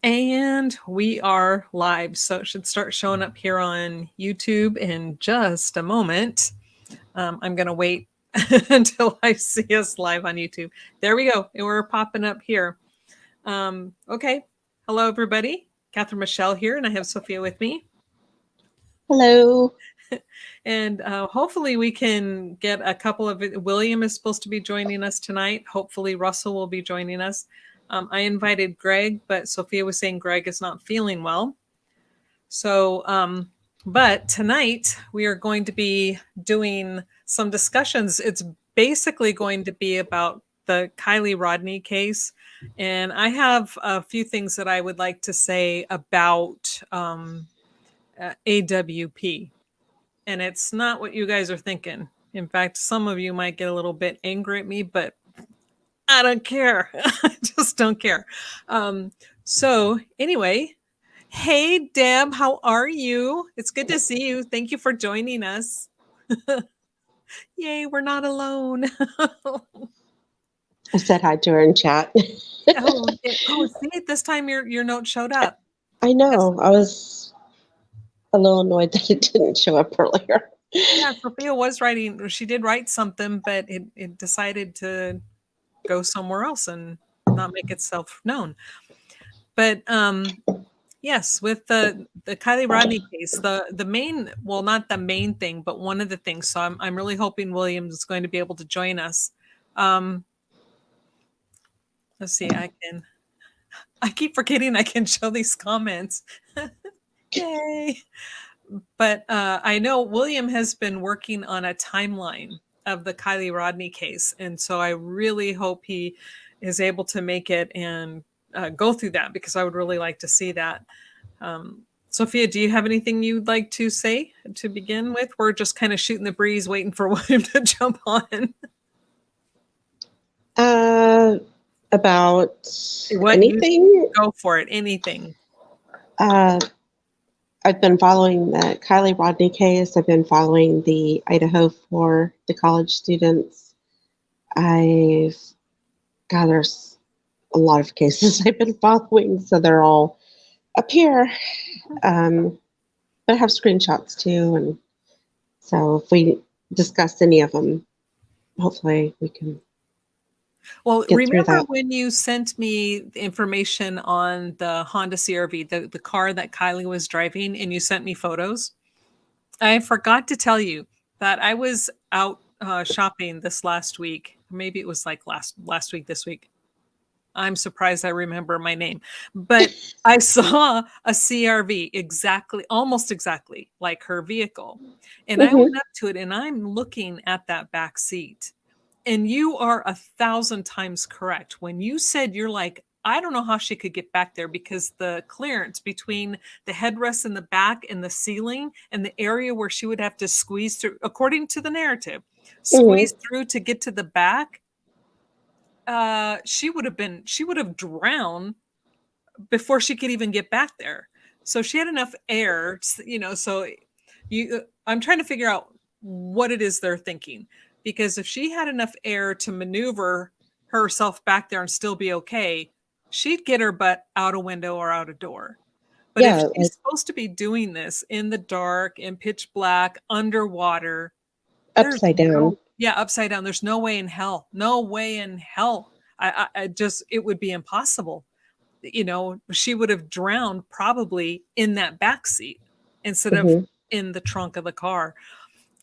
And we are live, so it should start showing up here on YouTube in just a moment. I'm going to wait until I see us live on YouTube. There we go. And we're popping up here. Okay. Hello, everybody. Catherine Michelle here, and I have Sophia with me. Hello. And hopefully we can get a couple of William is supposed to be joining us tonight. Hopefully Russell will be joining us. I invited Greg, but Sophia was saying Greg is not feeling well. So, but tonight we are going to be doing some discussions. It's basically going to be about the Kiely Rodni case. And I have a few things that I would like to say about AWP. And it's not what you guys are thinking. In fact, some of you might get a little bit angry at me, but I don't care. I just don't care. So anyway, hey, Deb, how are you? It's good to see you. Thank you for joining us. Yay, we're not alone. I said hi to her in chat. See, this time your note showed up. I know. I was a little annoyed that it didn't show up earlier. Yeah, Sophia was writing. She did write something, but it decided to go somewhere else and not make itself known. But yes, with the Kiely Rodni case, the main, well, not the main thing, but one of the things. So I'm really hoping William is going to be able to join us. Let's see, I keep forgetting I can show these comments. Yay. But I know William has been working on a timeline of the Kiely Rodni case. And so I really hope he is able to make it and go through that, because I would really like to see that. Sophia, do you have anything you'd like to say to begin with? We're just kind of shooting the breeze, waiting for William to jump on. About what anything? Go for it. Anything. I've been following the Kiely Rodni case. I've been following the Idaho for the college students. There's a lot of cases I've been following, so they're all up here. But I have screenshots too, and so if we discuss any of them, hopefully we can. Well, remember when you sent me the information on the Honda CR-V, the car that Kiely was driving, and you sent me photos? I forgot to tell you that I was out shopping this last week. Maybe it was like last week, this week. I'm surprised I remember my name. But I saw a CR-V almost exactly like her vehicle. And I went up to it and I'm looking at that back seat. And you are 1,000 times correct. When you said, you're like, I don't know how she could get back there, because the clearance between the headrest in the back and the ceiling and the area where she would have to squeeze through, according to the narrative, squeeze through to get to the back, she would have drowned before she could even get back there. So she had enough air, so I'm trying to figure out what it is they're thinking. Because if she had enough air to maneuver herself back there and still be okay, she'd get her butt out a window or out a door. But if she's supposed to be doing this in the dark, in pitch black, underwater, upside down. Upside down. There's no way in hell. No way in hell. It would be impossible. She would have drowned probably in that back seat instead of in the trunk of the car.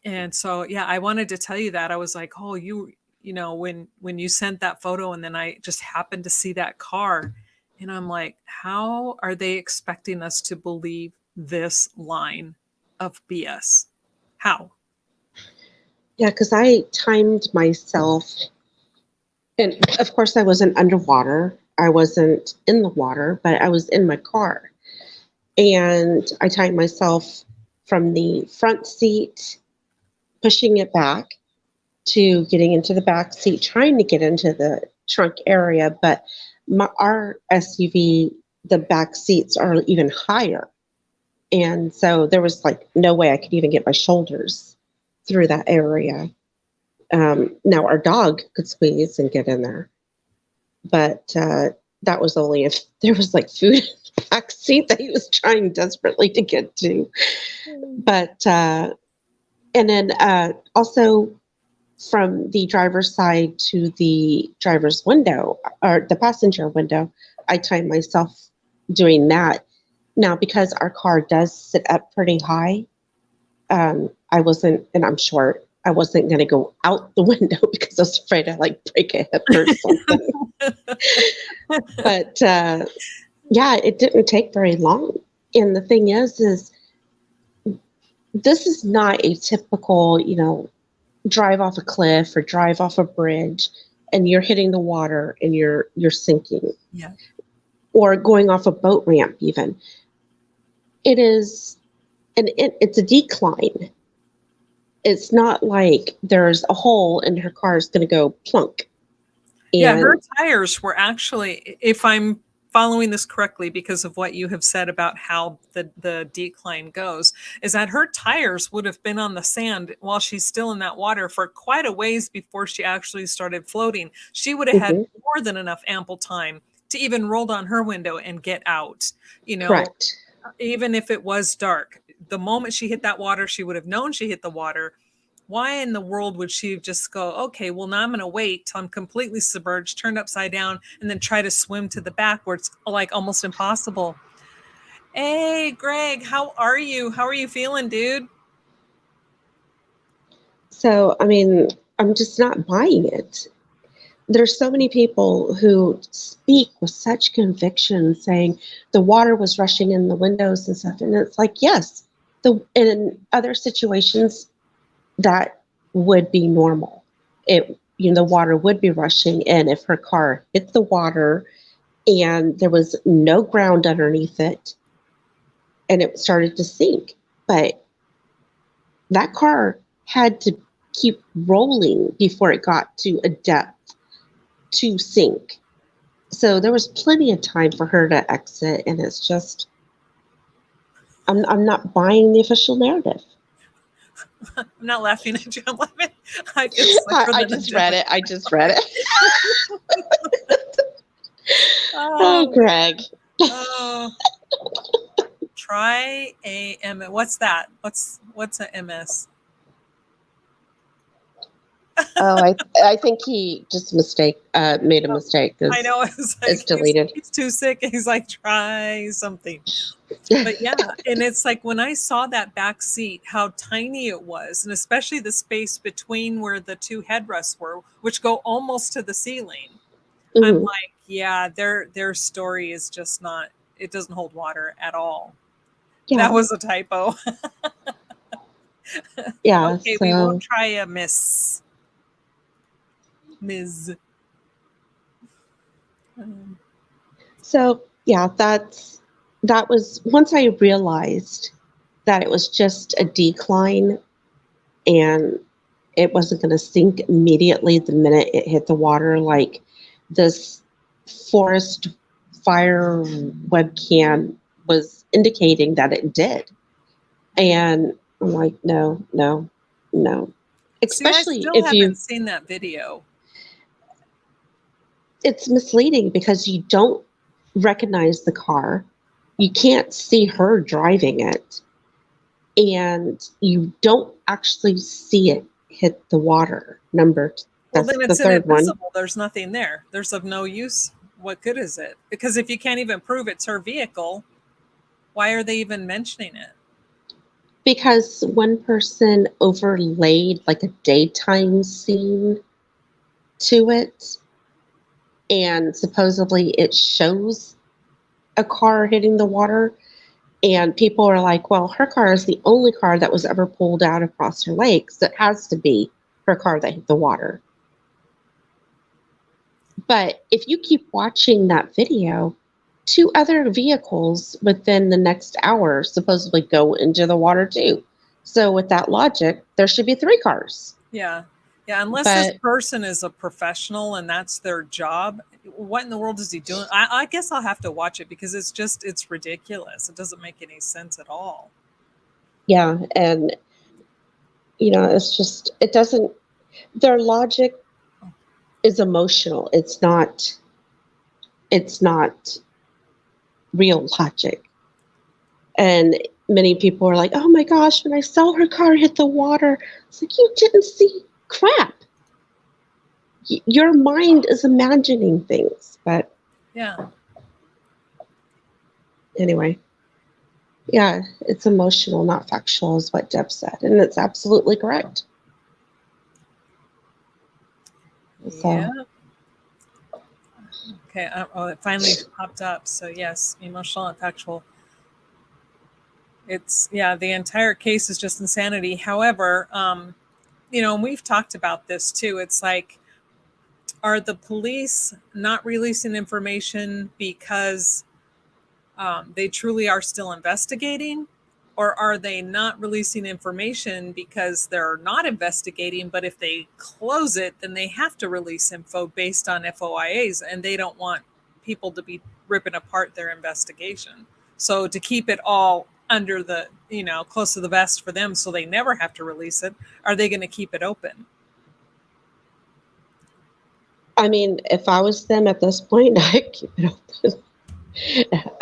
And so, I wanted to tell you that. I was like, oh, when you sent that photo, and then I just happened to see that car, and I'm like, how are they expecting us to believe this line of BS? How? Yeah, because I timed myself, and of course I wasn't underwater. I wasn't in the water, but I was in my car. And I timed myself from the front seat, pushing it back, to getting into the back seat, trying to get into the trunk area. But our SUV, the back seats are even higher. And so there was like no way I could even get my shoulders through that area. Now our dog could squeeze and get in there. But that was only if there was like food back seat that he was trying desperately to get to. But, and then also from the driver's side to the driver's window or the passenger window, I timed myself doing that. Now, because our car does sit up pretty high, I wasn't, and I'm short, I wasn't going to go out the window because I was afraid I'd like break a hip or something. But yeah, it didn't take very long. And the thing is this is not a typical, drive off a cliff or drive off a bridge and you're hitting the water and you're sinking. Yeah. Or going off a boat ramp even. It is, and it's a decline. It's not like there's a hole and her car is going to go plunk. And yeah, her tires were actually, if I'm following this correctly because of what you have said about how the decline goes, is that her tires would have been on the sand while she's still in that water for quite a ways before she actually started floating. She would have had more than enough ample time to even roll down her window and get out, Correct. Even if it was dark. The moment she hit that water, she would have known she hit the water. Why in the world would she just go, okay, well, now I'm going to wait till I'm completely submerged, turned upside down, and then try to swim to the back where it's like almost impossible. Hey, Greg, how are you? How are you feeling, dude? So, I mean, I'm just not buying it. There's so many people who speak with such conviction saying the water was rushing in the windows and stuff. And it's like, yes, in other situations, that would be normal. The water would be rushing in if her car hit the water and there was no ground underneath it and it started to sink. But that car had to keep rolling before it got to a depth to sink. So there was plenty of time for her to exit, and it's just, I'm not buying the official narrative. I'm not laughing at you. I'm laughing. I just read it. Oh, Greg. Oh. Try a MS. What's that? What's a MS? Oh, I think he just made a mistake. I know, it's deleted. He's too sick. He's like, try something. But yeah, and it's like when I saw that back seat, how tiny it was, and especially the space between where the two headrests were, which go almost to the ceiling. Mm-hmm. I'm like, yeah, their story is just not. It doesn't hold water at all. Yeah. That was a typo. Yeah. Okay, we won't try a Ms. So yeah, that was once I realized that it was just a decline and it wasn't going to sink immediately the minute it hit the water, like this forest fire webcam was indicating that it did. And I'm like, no. Especially if you haven't seen that video. It's misleading because you don't recognize the car. You can't see her driving it. And you don't actually see it hit the water. Well, then it's invisible. There's nothing there. There's of no use. What good is it? Because if you can't even prove it's her vehicle, why are they even mentioning it? Because one person overlaid like a daytime scene to it. And supposedly it shows a car hitting the water. And people are like, well, her car is the only car that was ever pulled out across her lake. So it has to be her car that hit the water. But if you keep watching that video, 2 other vehicles within the next hour supposedly go into the water too. So with that logic, there should be 3 cars. Yeah. Yeah, unless this person is a professional and that's their job, what in the world is he doing? I guess I'll have to watch it because it's ridiculous. It doesn't make any sense at all. Yeah, and it's just, it doesn't, their logic is emotional. It's not real logic. And many people are like, oh my gosh, when I saw her car hit the water, it's like, you didn't see crap. Your mind is imagining things. But Yeah. anyway, yeah, it's emotional, not factual, is what Deb said. And it's absolutely correct. So. Yeah. Okay. Oh, it finally popped up. So yes, emotional and factual. It's the entire case is just insanity. However, and we've talked about this too. It's like, are the police not releasing information because they truly are still investigating? Or are they not releasing information because they're not investigating, but if they close it, then they have to release info based on FOIAs, and they don't want people to be ripping apart their investigation. So to keep it all under the, close to the vest for them so they never have to release it, are they going to keep it open? I mean, if I was them at this point, I'd keep it open.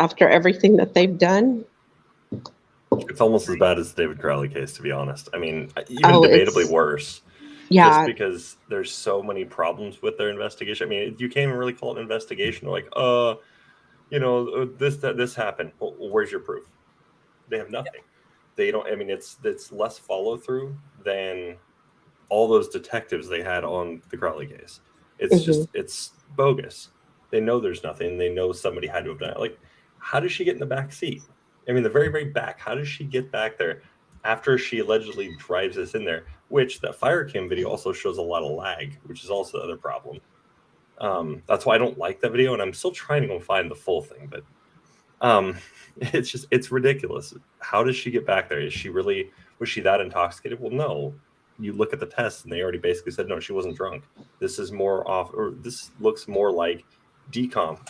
After everything that they've done. It's almost as bad as the David Crowley case, to be honest. I mean, even debatably worse. Yeah. Just because there's so many problems with their investigation. I mean, you can't even really call it an investigation. Like, this happened. Well, where's your proof? They have nothing. They don't. I mean, it's less follow through than all those detectives they had on the Crowley case. It's just, it's bogus. They know there's nothing. They know somebody had to have done it. Like, how does she get in the back seat? I mean, the very, very back. How does she get back there after she allegedly drives us in there? Which the fire cam video also shows a lot of lag, which is also the other problem. That's why I don't like that video, and I'm still trying to go find the full thing. But it's ridiculous. How does she get back there? Was she that intoxicated? Well, no. You look at the test, and they already basically said no, she wasn't drunk. This is more off, or this looks more like decomp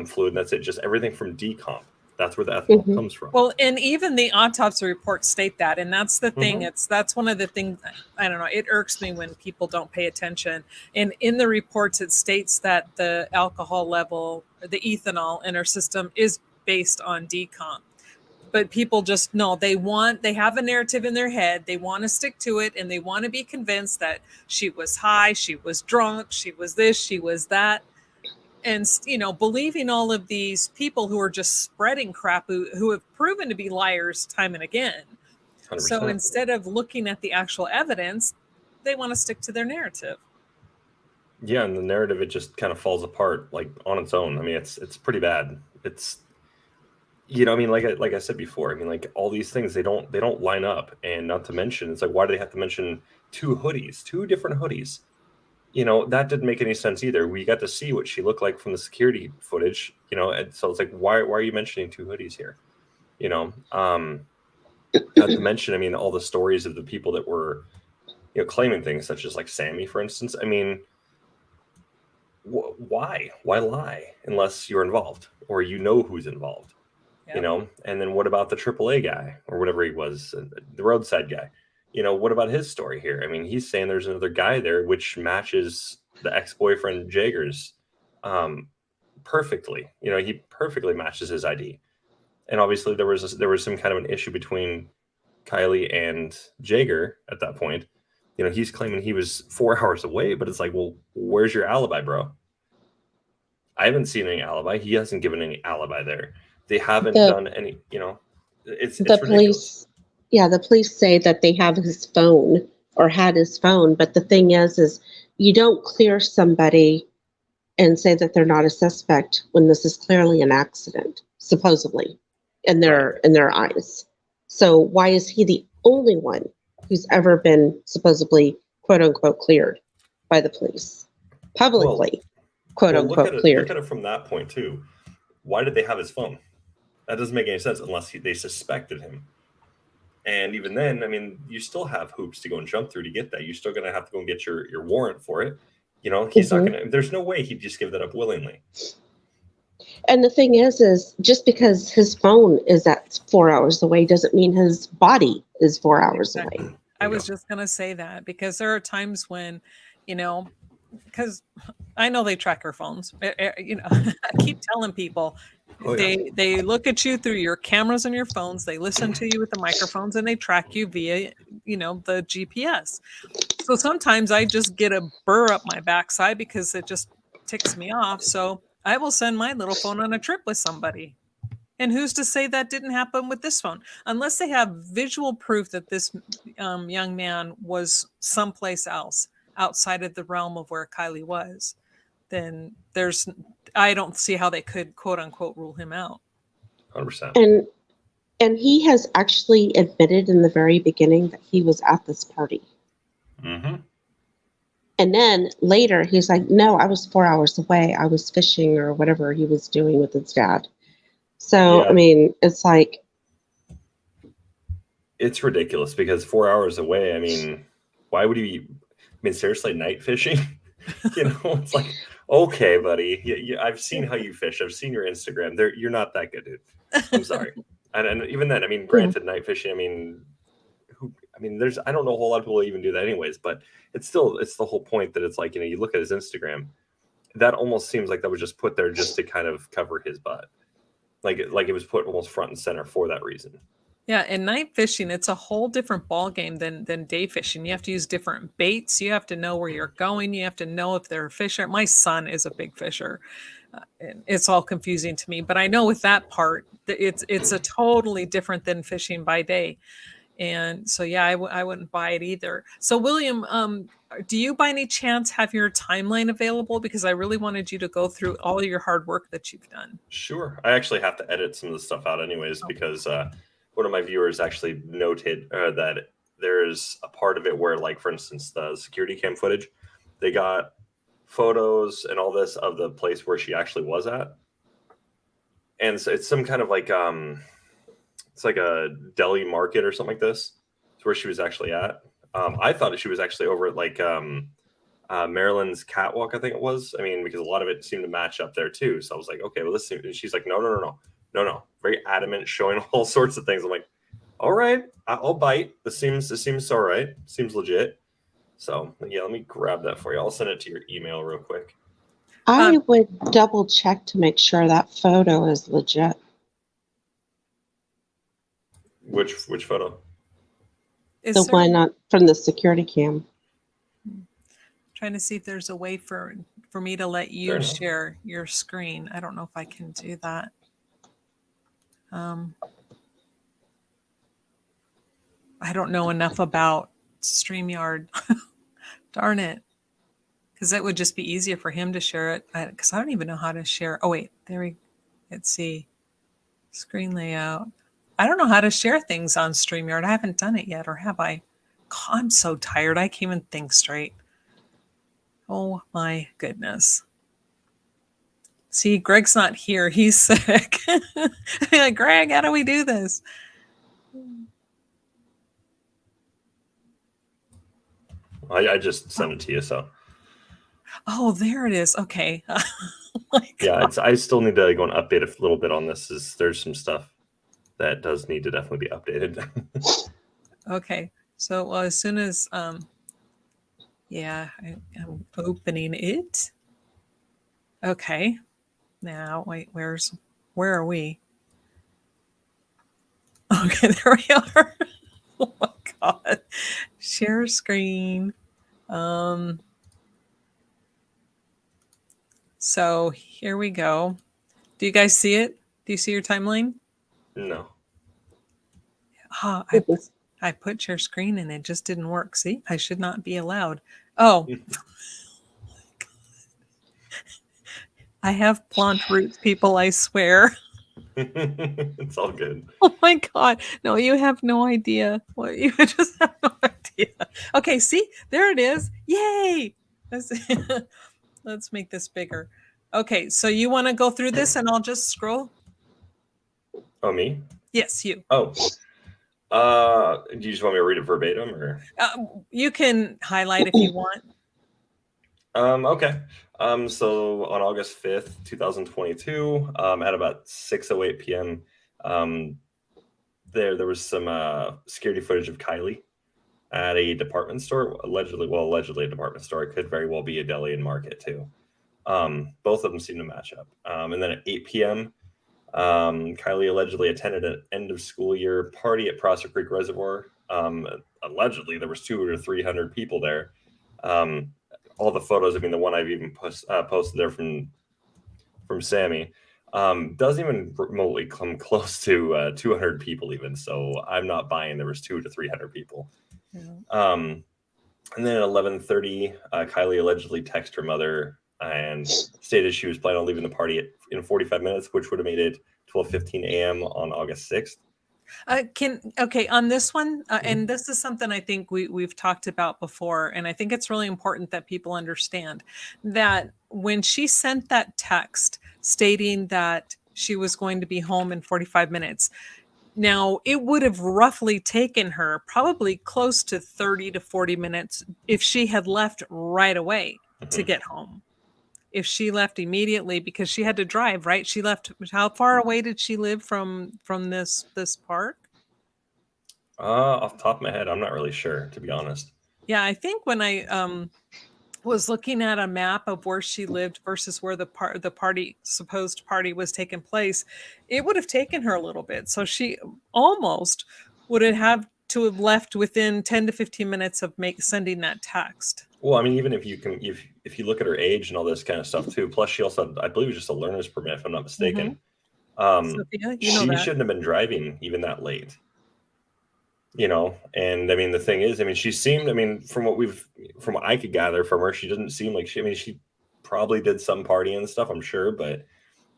fluid. And that's it. Just everything from decomp. That's where the ethanol comes from. Well, and even the autopsy reports state that, and that's the thing. That's one of the things. I don't know. It irks me when people don't pay attention. And in the reports, it states that the alcohol level, the ethanol in our system, is based on decomp. But people just know they have a narrative in their head. They want to stick to it, and they want to be convinced that she was high, she was drunk, she was this, she was that. And, believing all of these people who are just spreading crap, who have proven to be liars time and again. 100%. So instead of looking at the actual evidence, they want to stick to their narrative. Yeah, and the narrative, it just kind of falls apart like on its own. I mean, it's pretty bad. It's, I mean, like I said before, I mean, like all these things, they don't line up. And not to mention, it's like, why do they have to mention two different hoodies? That didn't make any sense either. We got to see what she looked like from the security footage, and so it's like, why are you mentioning two hoodies here? Not to mention, I mean, all the stories of the people that were, claiming things such as like Sammy, for instance. I mean, why lie unless you're involved or who's involved, and then what about the AAA guy or whatever he was, the roadside guy? What about his story here? I mean, he's saying there's another guy there, which matches the ex-boyfriend Jager's perfectly. He perfectly matches his ID. And obviously there was some kind of an issue between Kiely and Jager at that point. He's claiming he was 4 hours away, but it's like, well, where's your alibi, bro? I haven't seen any alibi. He hasn't given any alibi there. They haven't done any, it's the ridiculous. Police. Yeah, the police say that they have his phone or had his phone, but the thing is you don't clear somebody and say that they're not a suspect when this is clearly an accident, supposedly, in their eyes. So why is he the only one who's ever been supposedly, quote unquote, cleared by the police publicly, quote unquote, cleared? Look at it from that point too. Why did they have his phone? That doesn't make any sense unless they suspected him. And even then, I mean, you still have hoops to go and jump through to get that. You're still going to have to go and get your warrant for it. He's not going to, there's no way he'd just give that up willingly. And the thing is just because his phone is at 4 hours away doesn't mean his body is 4 hours away. I was just going to say that because there are times when, because I know they track our phones. I keep telling people, They look at you through your cameras and your phones. They listen to you with the microphones, and they track you via, the GPS. So sometimes I just get a burr up my backside because it just ticks me off. So I will send my little phone on a trip with somebody. And who's to say that didn't happen with this phone? Unless they have visual proof that this young man was someplace else outside of the realm of where Kiely was, then I don't see how they could quote unquote rule him out. 100%. And he has actually admitted in the very beginning that he was at this party. Mm-hmm. And then later he's like, no, I was 4 hours away. I was fishing or whatever he was doing with his dad. So, yeah. I mean, it's like. It's ridiculous because 4 hours away, I mean, why would you, seriously, night fishing? It's like, okay, buddy, I've seen how you fish. I've seen your Instagram. You're not that good, dude. I'm sorry. and even then, I mean, granted, night fishing, I don't know a whole lot of people even do that anyways, but it's the whole point that it's like, you look at his Instagram, that almost seems like that was just put there just to kind of cover his butt. Like it was put almost front and center for that reason. Yeah, and night fishing, it's a whole different ball game than day fishing. You have to use different baits. You have to know where you're going. You have to know if they're a fisher. My son is a big fisher. It's all confusing to me, but I know with that part, it's a totally different than fishing by day. And so, yeah, I wouldn't buy it either. So, William, do you by any chance have your timeline available? Because I really wanted you to go through all your hard work that you've done. Sure. I actually have to edit some of the stuff out anyways, because one of my viewers actually noted that there's a part of it where, like, for instance, the security cam footage, they got photos and all this of the place where she actually was at. And so it's some kind of like, it's like a deli market or something like this. It's where she was actually at. I thought that she was actually over at like Maryland's Catwalk, I think it was. Because a lot of it seemed to match up there too. So I was like, okay, well, listen. And she's like, no. Very adamant, showing all sorts of things. I'm like, all right, I'll bite. This seems all right. Seems legit. So yeah, let me grab that for you. I'll send it to your email real quick. I would double check to make sure that photo is legit. Which photo? The one from the security cam. Trying to see if there's a way for me to let you share your screen. I don't know if I can do that. I don't know enough about StreamYard. Darn it. Because it would just be easier for him to share it. Because I don't even know how to share. Oh, wait. Let's see. Screen layout. I don't know how to share things on StreamYard. I haven't done it yet, or have I? God, I'm so tired. I can't even think straight. Oh, my goodness. See, Greg's not here. He's sick. Like, Greg, how do we do this? I just sent it to you, so. Oh, there it is. Okay. Yeah, I still need to go and update a little bit on this. There's some stuff that does need to definitely be updated. Okay. So, well, as soon as, yeah, I'm opening it. Okay. Now, wait, where are we? Okay, there we are. Oh my God. Share screen. So here we go. Do you guys see it? Do you see your timeline? No. I put share screen and it just didn't work. See, I should not be allowed. Oh. I have plant roots, people, I swear. It's all good. Oh my God. No, you have no idea. What you just have no idea. Okay, see? There it is. Yay! Let's make this bigger. Okay, so you want to go through this and I'll just scroll? Oh, me? Yes, you. Oh. Do you just want me to read it verbatim, or? You can highlight if you want. Okay. So on August 5th, 2022, at about 6:08 p.m., there was some security footage of Kiely at a department store, allegedly a department store. It could very well be a deli and market too. Both of them seem to match up. And then at 8 p.m., Kiely allegedly attended an end of school year party at Prosser Creek Reservoir. Allegedly, there was 200 to 300 people there. All the photos, I mean, the one I've even posted there from Sammy, doesn't even remotely come close to 200 people even. So I'm not buying there was 200 to 300 people. Yeah. And then at 11:30, Kiely allegedly texted her mother and stated she was planning on leaving the party in 45 minutes, which would have made it 12:15 a.m. on August 6th. On this one, and this is something I think we've talked about before, and I think it's really important that people understand that when she sent that text stating that she was going to be home in 45 minutes, now it would have roughly taken her probably close to 30 to 40 minutes if she had left right away to get home. If she left immediately, because she had to drive, right? She left. How far away did she live from this park? Off the top of my head, I'm not really sure, to be honest. Yeah, I think when I was looking at a map of where she lived versus where the supposed party was taking place, it would have taken her a little bit. So she almost would have to have left within 10 to 15 minutes of sending that text. Well, I mean, even if you look at her age and all this kind of stuff too, plus she also had, I believe, just a learner's permit, if I'm not mistaken. Sophia, she shouldn't have been driving even that late. And I mean, the thing is, I mean, she seemed, I mean, from what I could gather from her, she doesn't seem like she probably did some partying and stuff, I'm sure, but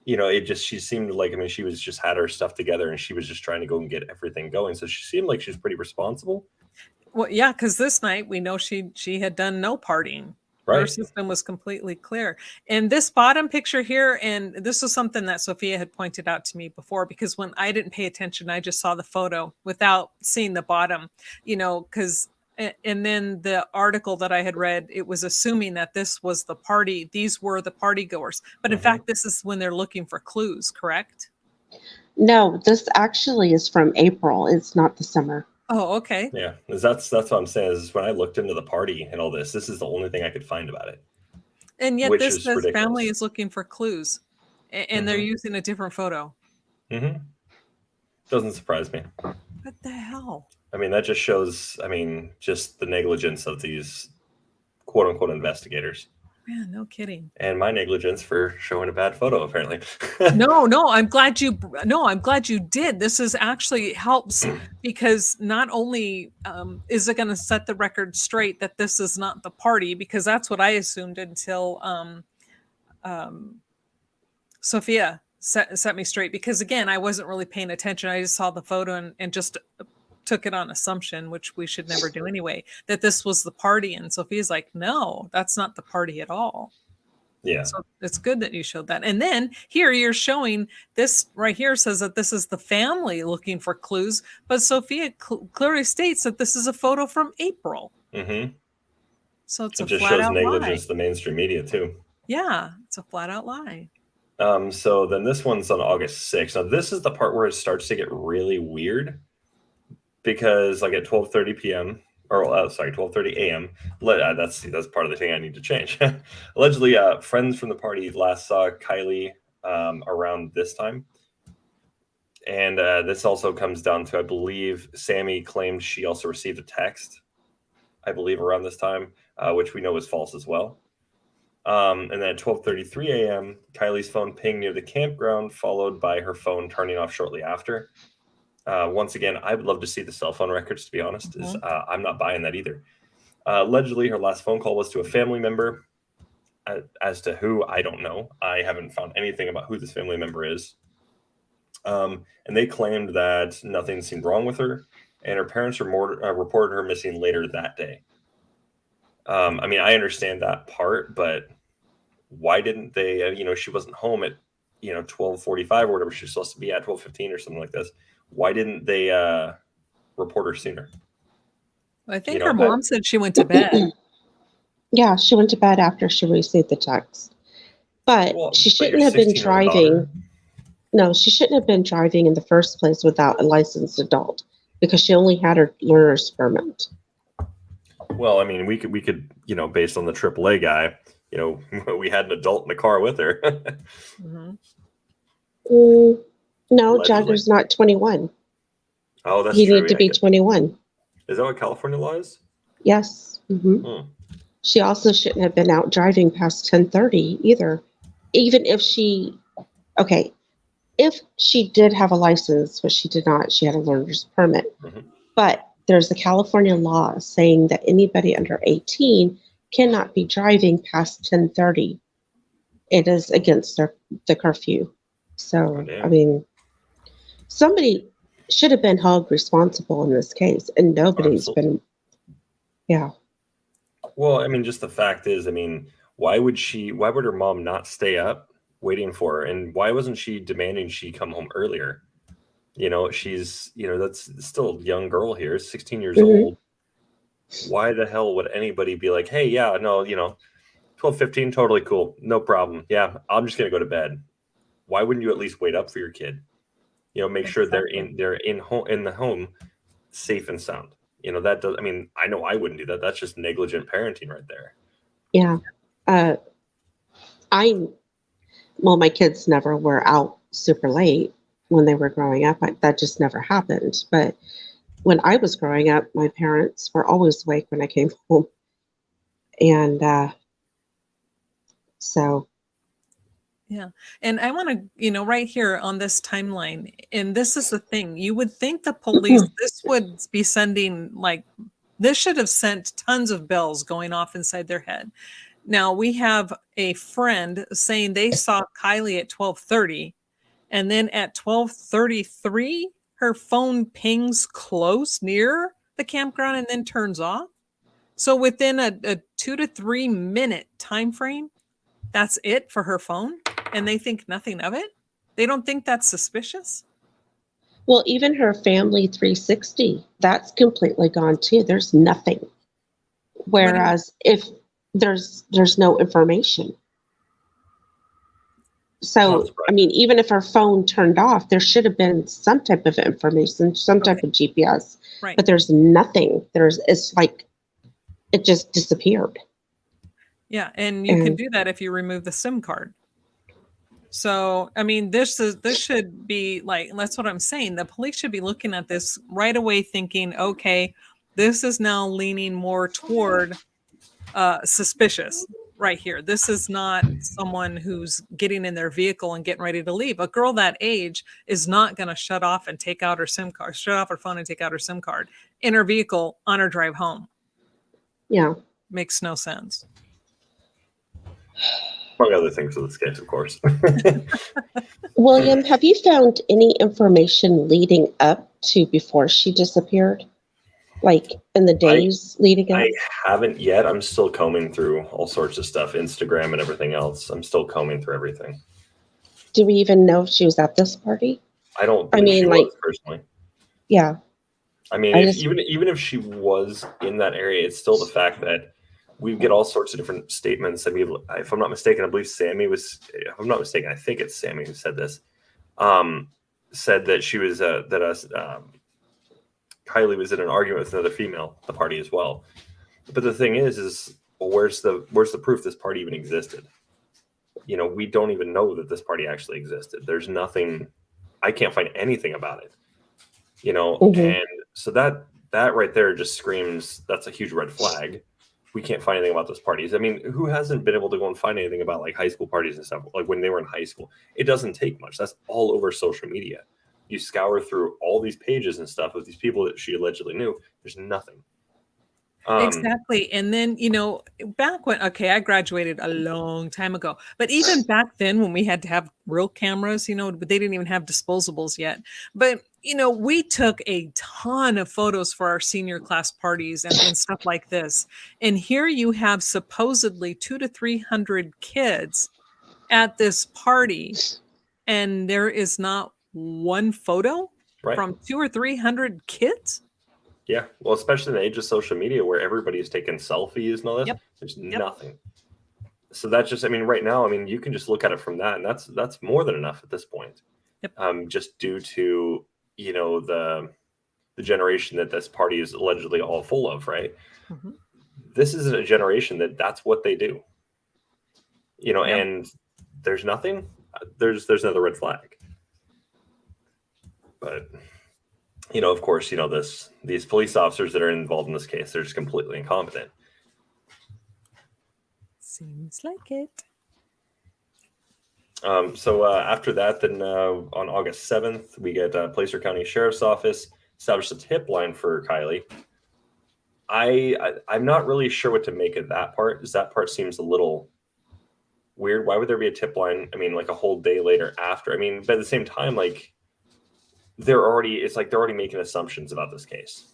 she seemed like, I mean, she was just had her stuff together and she was just trying to go and get everything going. So she seemed like she's pretty responsible. Well, yeah, because this night we know she had done no partying. Right. Her system was completely clear. And this bottom picture here, and this was something that Sophia had pointed out to me before, because when I didn't pay attention, I just saw the photo without seeing the bottom, because, and then the article that I had read, it was assuming that this was the party. These were the party goers. But in fact, this is when they're looking for clues, correct? No, this actually is from April. It's not the summer. Oh, okay. Yeah, that's what I'm saying is when I looked into the party and all this is the only thing I could find about it. And yet this says family is looking for clues, and they're using a different photo. Doesn't surprise me. What the hell? I mean, that just shows, I mean, just the negligence of these quote unquote investigators. Man, no kidding. And my negligence for showing a bad photo, apparently. No, I'm glad you did. This is actually helps because not only is it going to set the record straight that this is not the party, because that's what I assumed until Sophia set me straight, because again, I wasn't really paying attention. I just saw the photo and just took it on assumption, which we should never do anyway, that this was the party. And Sophia's like, no, that's not the party at all. Yeah. So it's good that you showed that. And then here you're showing this right here says that this is the family looking for clues, but Sophia clearly states that this is a photo from April. So it's it just shows negligence to the mainstream media too. Yeah, it's a flat out lie. So then this one's on August 6th. Now this is the part where it starts to get really weird, because like at 12:30 p.m. or 12:30 a.m. That's part of the thing I need to change. Allegedly, friends from the party last saw Kiely around this time. And this also comes down to, I believe, Sammy claimed she also received a text, I believe, around this time, which we know is false as well. And then at 12:33 a.m., Kiely's phone pinged near the campground, followed by her phone turning off shortly after. Once again, I would love to see the cell phone records, to be honest. I'm not buying that either. Allegedly, her last phone call was to a family member. As to who, I don't know. I haven't found anything about who this family member is. And they claimed that nothing seemed wrong with her, and her parents reported her missing later that day. I mean, I understand that part, but why didn't they, she wasn't home at, 12:45 or whatever she's supposed to be at, 12:15 or something like this. Why didn't they report her sooner? I think her mom said she went to bed. Yeah, she went to bed after she received the text. But she shouldn't have been driving. No, she shouldn't have been driving in the first place without a licensed adult, because she only had her learner's permit. Well, I mean, we could, based on the AAA guy, we had an adult in the car with her. No, Allegedly. Jagger's not 21. Oh, that's He true. needed to be 21. Is that what California law is? Yes. She also shouldn't have been out driving past 10:30 either. Even if if she did have a license, which she did not, she had a learner's permit. But there's a California law saying that anybody under 18 cannot be driving past 10:30. It is against the curfew. So, I mean, somebody should have been held responsible in this case, and nobody's been, yeah. Well, I mean, just the fact is, I mean, why would her mom not stay up waiting for her? And why wasn't she demanding she come home earlier? You know, she's, that's still a young girl here, 16 years old. Why the hell would anybody be like, hey, yeah, no, 12:15, totally cool. No problem. Yeah, I'm just going to go to bed. Why wouldn't you at least wait up for your kid? Make sure they're in the home safe and sound. That does, I mean, I know I wouldn't do that. That's just negligent parenting right there. Yeah. My kids never were out super late when they were growing up. That just never happened. But when I was growing up, my parents were always awake when I came home. And so. Yeah. And I want to, right here on this timeline, and this is the thing, you would think the police, this would be sending, this should have sent tons of bells going off inside their head. Now we have a friend saying they saw Kiely at 12:30, and then at 12:33, her phone pings close near the campground and then turns off. So within a 2 to 3 minute time frame, that's it for her phone, and they think nothing of it. They don't think that's suspicious. Well, even her family 360, that's completely gone too. There's nothing. Whereas if there's no information. So, I mean, even if her phone turned off, there should have been some type of information, some type of GPS. Right. But there's nothing. It's like it just disappeared. Yeah, and you can do that if you remove the SIM card. So, I mean, this should be that's what I'm saying. The police should be looking at this right away thinking, okay, this is now leaning more toward suspicious right here. This is not someone who's getting in their vehicle and getting ready to leave. A girl that age is not going to shut off her phone and take out her SIM card in her vehicle on her drive home. Yeah. Makes no sense. Among other things in this case, of course. William, have you found any information leading up to before she disappeared? Like in the days leading up? I haven't yet. I'm still combing through all sorts of stuff, Instagram and everything else. I'm still combing through everything. Do we even know if she was at this party? I don't believe she was personally. Yeah. I mean, even if she was in that area, it's still the fact that we get all sorts of different statements. I mean, if I'm not mistaken, I believe Sammy was, if I'm not mistaken, I think it's Sammy who said this, said that she was, Kiely was in an argument with another female at the party as well. But the thing is well, where's the proof this party even existed? We don't even know that this party actually existed. There's nothing, I can't find anything about it, and so that right there just screams, that's a huge red flag. We can't find anything about those parties. I mean, who hasn't been able to go and find anything about high school parties and stuff, when they were in high school? It doesn't take much. That's all over social media. You scour through all these pages and stuff of these people that she allegedly knew. There's nothing. Exactly. And then, back when, I graduated a long time ago, but even back then when we had to have real cameras, but they didn't even have disposables yet. But, we took a ton of photos for our senior class parties and stuff like this. And here you have supposedly 200 to 300 kids at this party, and there is not one photo from 200 or 300 kids. Yeah, well, especially in the age of social media where everybody's taking selfies and all that, there's nothing. So that's just, right now, you can just look at it from that, and that's more than enough at this point. Just due to, the generation that this party is allegedly all full of, right? This is a generation that's what they do. And there's nothing. There's another red flag. But, of course, these police officers that are involved in this case, they're just completely incompetent. Seems like it. So after that, then on August 7th, we get Placer County Sheriff's Office established a tip line for Kiely. I'm not really sure what to make of that part, because that part seems a little weird. Why would there be a tip line? I mean, like a whole day later after. I mean, but at the same time, like it's like they're already making assumptions about this case.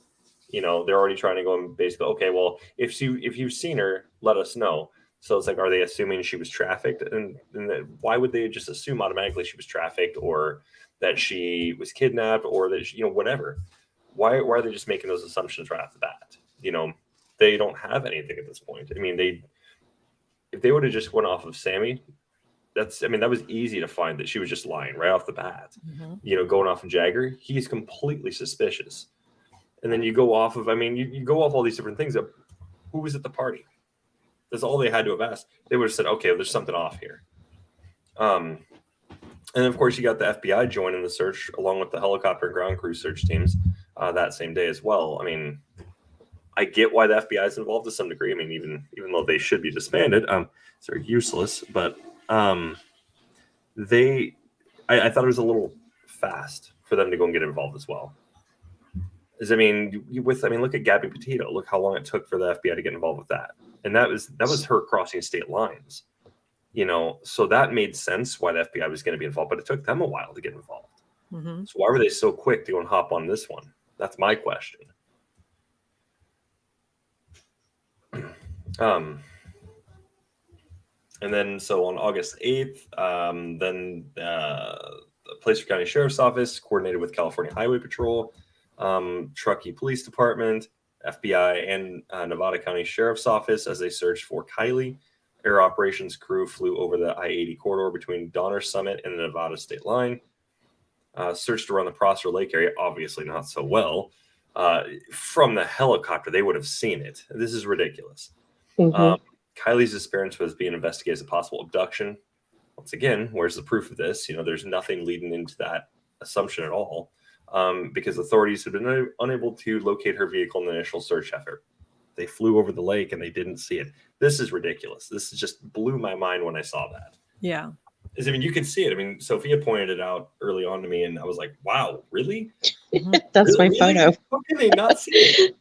They're already trying to go and basically, okay, well, if you've seen her, let us know. So it's like, are they assuming she was trafficked? And why would they just assume automatically she was trafficked, or that she was kidnapped, or that whatever? Why are they just making those assumptions right off the bat? They don't have anything at this point. I mean, if they would have just went off of Sammy, that was easy to find that she was just lying right off the bat. Mm-hmm. Going off of Jagger, he's completely suspicious. And then you go off of, you go off all these different things. Who was at the party? That's all they had to have asked. They would have said, okay, there's something off here. And of course, you got the FBI joining the search along with the helicopter and ground crew search teams that same day as well. I mean, I get why the FBI is involved to some degree. I mean, even though they should be disbanded, they're useless. But I thought it was a little fast for them to go and get involved as well. Look at Gabby Petito. Look how long it took for the FBI to get involved with that, and that was her crossing state lines. So that made sense why the FBI was going to be involved, but it took them a while to get involved. Mm-hmm. So why were they so quick to go and hop on this one? That's my question. And then so on August 8th, then the Placer County Sheriff's Office coordinated with California Highway Patrol, Truckee Police Department, FBI, and Nevada County Sheriff's Office as they searched for Kiely. Air operations crew flew over the I-80 corridor between Donner Summit and the Nevada state line. Searched around the Prosser Lake area, obviously not so well. From the helicopter, they would have seen it. This is ridiculous. Mm-hmm. Kiely's disappearance was being investigated as a possible abduction. Once again, where's the proof of this? There's nothing leading into that assumption at all, because authorities have been unable to locate her vehicle in the initial search effort. They flew over the lake and they didn't see it. This is ridiculous. This just blew my mind when I saw that. Yeah. You can see it. Sophia pointed it out early on to me, and I was like, wow, really? That's really? My photo. How can they not see it?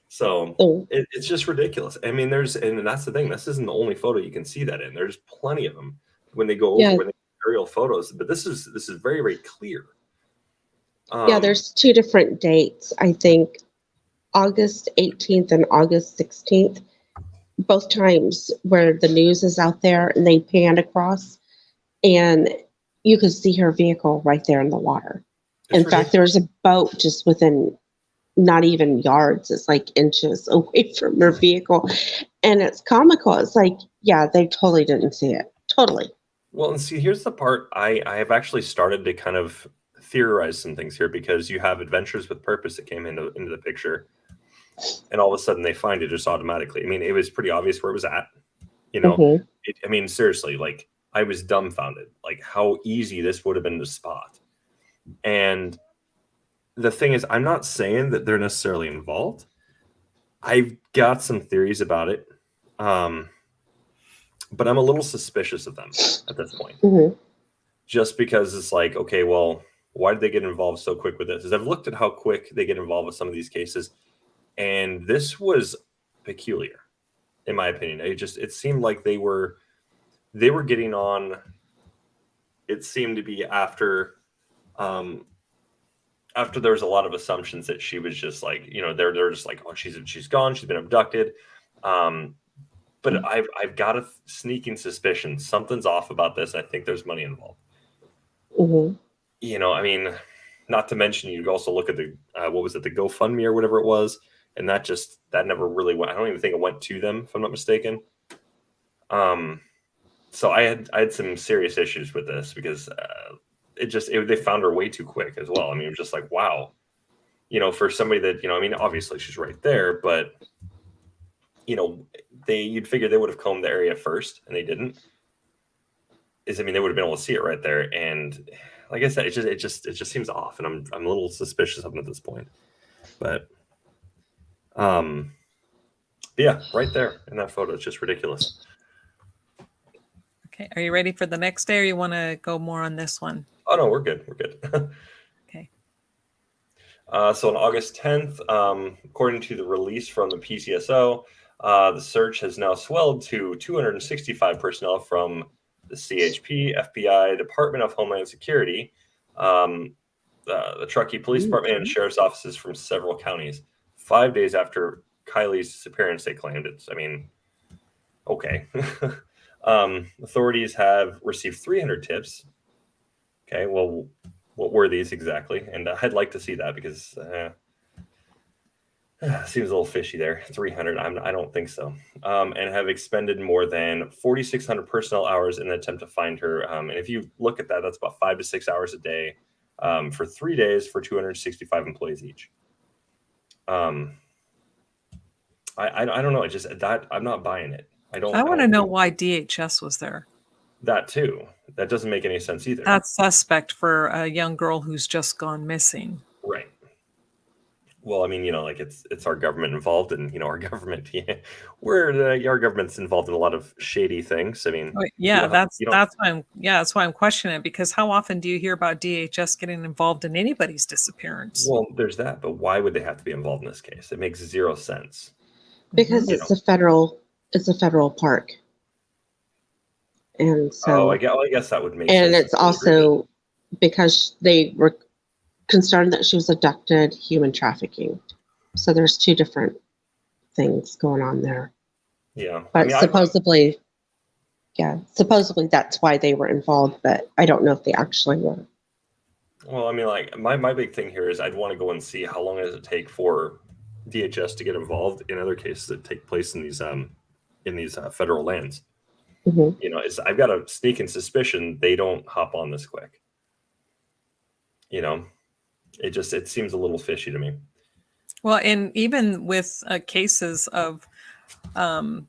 So it's just ridiculous. And that's the thing. This isn't the only photo you can see that in. There's plenty of them when they go over when they aerial photos. But this is very, very clear. There's two different dates. I think August 18th and August 16th, both times where the news is out there and they pan across, and you could see her vehicle right there in the water. In fact, there's a boat just within not even yards, it's like inches away from her vehicle, and it's comical. It's like, they totally didn't see it. Totally. Well, and see, here's the part I have actually started to kind of theorize some things here, because you have Adventures with Purpose that came into the picture, and all of a sudden they find it just automatically. It was pretty obvious where it was at. Mm-hmm. Seriously, like I was dumbfounded, like how easy this would have been to spot. And the thing is, I'm not saying that they're necessarily involved. I've got some theories about it, but I'm a little suspicious of them at this point. Mm-hmm. Just because it's like, okay, well, why did they get involved so quick with this? As I've looked at how quick they get involved with some of these cases, and this was peculiar, in my opinion. It seemed like they were getting on. It seemed to be after there was a lot of assumptions that she was just like, they're just like, oh, she's gone, she's been abducted. But I've got a sneaking suspicion something's off about this. I think there's money involved. Mm-hmm. Not to mention, you also look at the the GoFundMe or whatever it was, and that never really went. I don't even think it went to them, if I'm not mistaken. So I had some serious issues with this, because they found her way too quick as well. It was just like, wow, for somebody that, obviously she's right there, but you'd figure they would have combed the area first, and they didn't. They would have been able to see it right there. And like I said, it just seems off, and I'm a little suspicious of him at this point. But yeah, right there in that photo, it's just ridiculous. Okay, are you ready for the next day, or you want to go more on this one? Oh no, we're good. We're good. Okay. So on August 10th, according to the release from the PCSO, the search has now swelled to 265 personnel from the CHP, FBI, Department of Homeland Security, the Truckee Police Department, and sheriff's offices from several counties. 5 days after Kiely's disappearance, they claimed it. I mean, okay. Authorities have received 300 tips. Okay, well, what were these exactly? And I'd like to see that because seems a little fishy there. 300, I don't think so. And have expended more than 4,600 personnel hours in an attempt to find her. And if you look at that, that's about 5 to 6 hours a day for 3 days for 265 employees each. I don't know. I'm not buying it. I want to know why DHS was there. That too. That doesn't make any sense either. That's suspect for a young girl who's just gone missing. Right. Well, I mean, like it's our government involved, and our government, our government's involved in a lot of shady things. I mean, that's why I'm questioning it, because how often do you hear about DHS getting involved in anybody's disappearance? Well, there's that, but why would they have to be involved in this case? It makes zero sense. Because it's a federal park. And so I guess that would make sense. And it's also because they were concerned that she was abducted, human trafficking. So there's two different things going on there. Yeah. But supposedly that's why they were involved, but I don't know if they actually were. Well, I mean, like my big thing here is I'd want to go and see how long does it take for DHS to get involved in other cases that take place in these federal lands. Mm-hmm. I've got a sneaking suspicion they don't hop on this quick. It seems a little fishy to me. Well, and even with cases of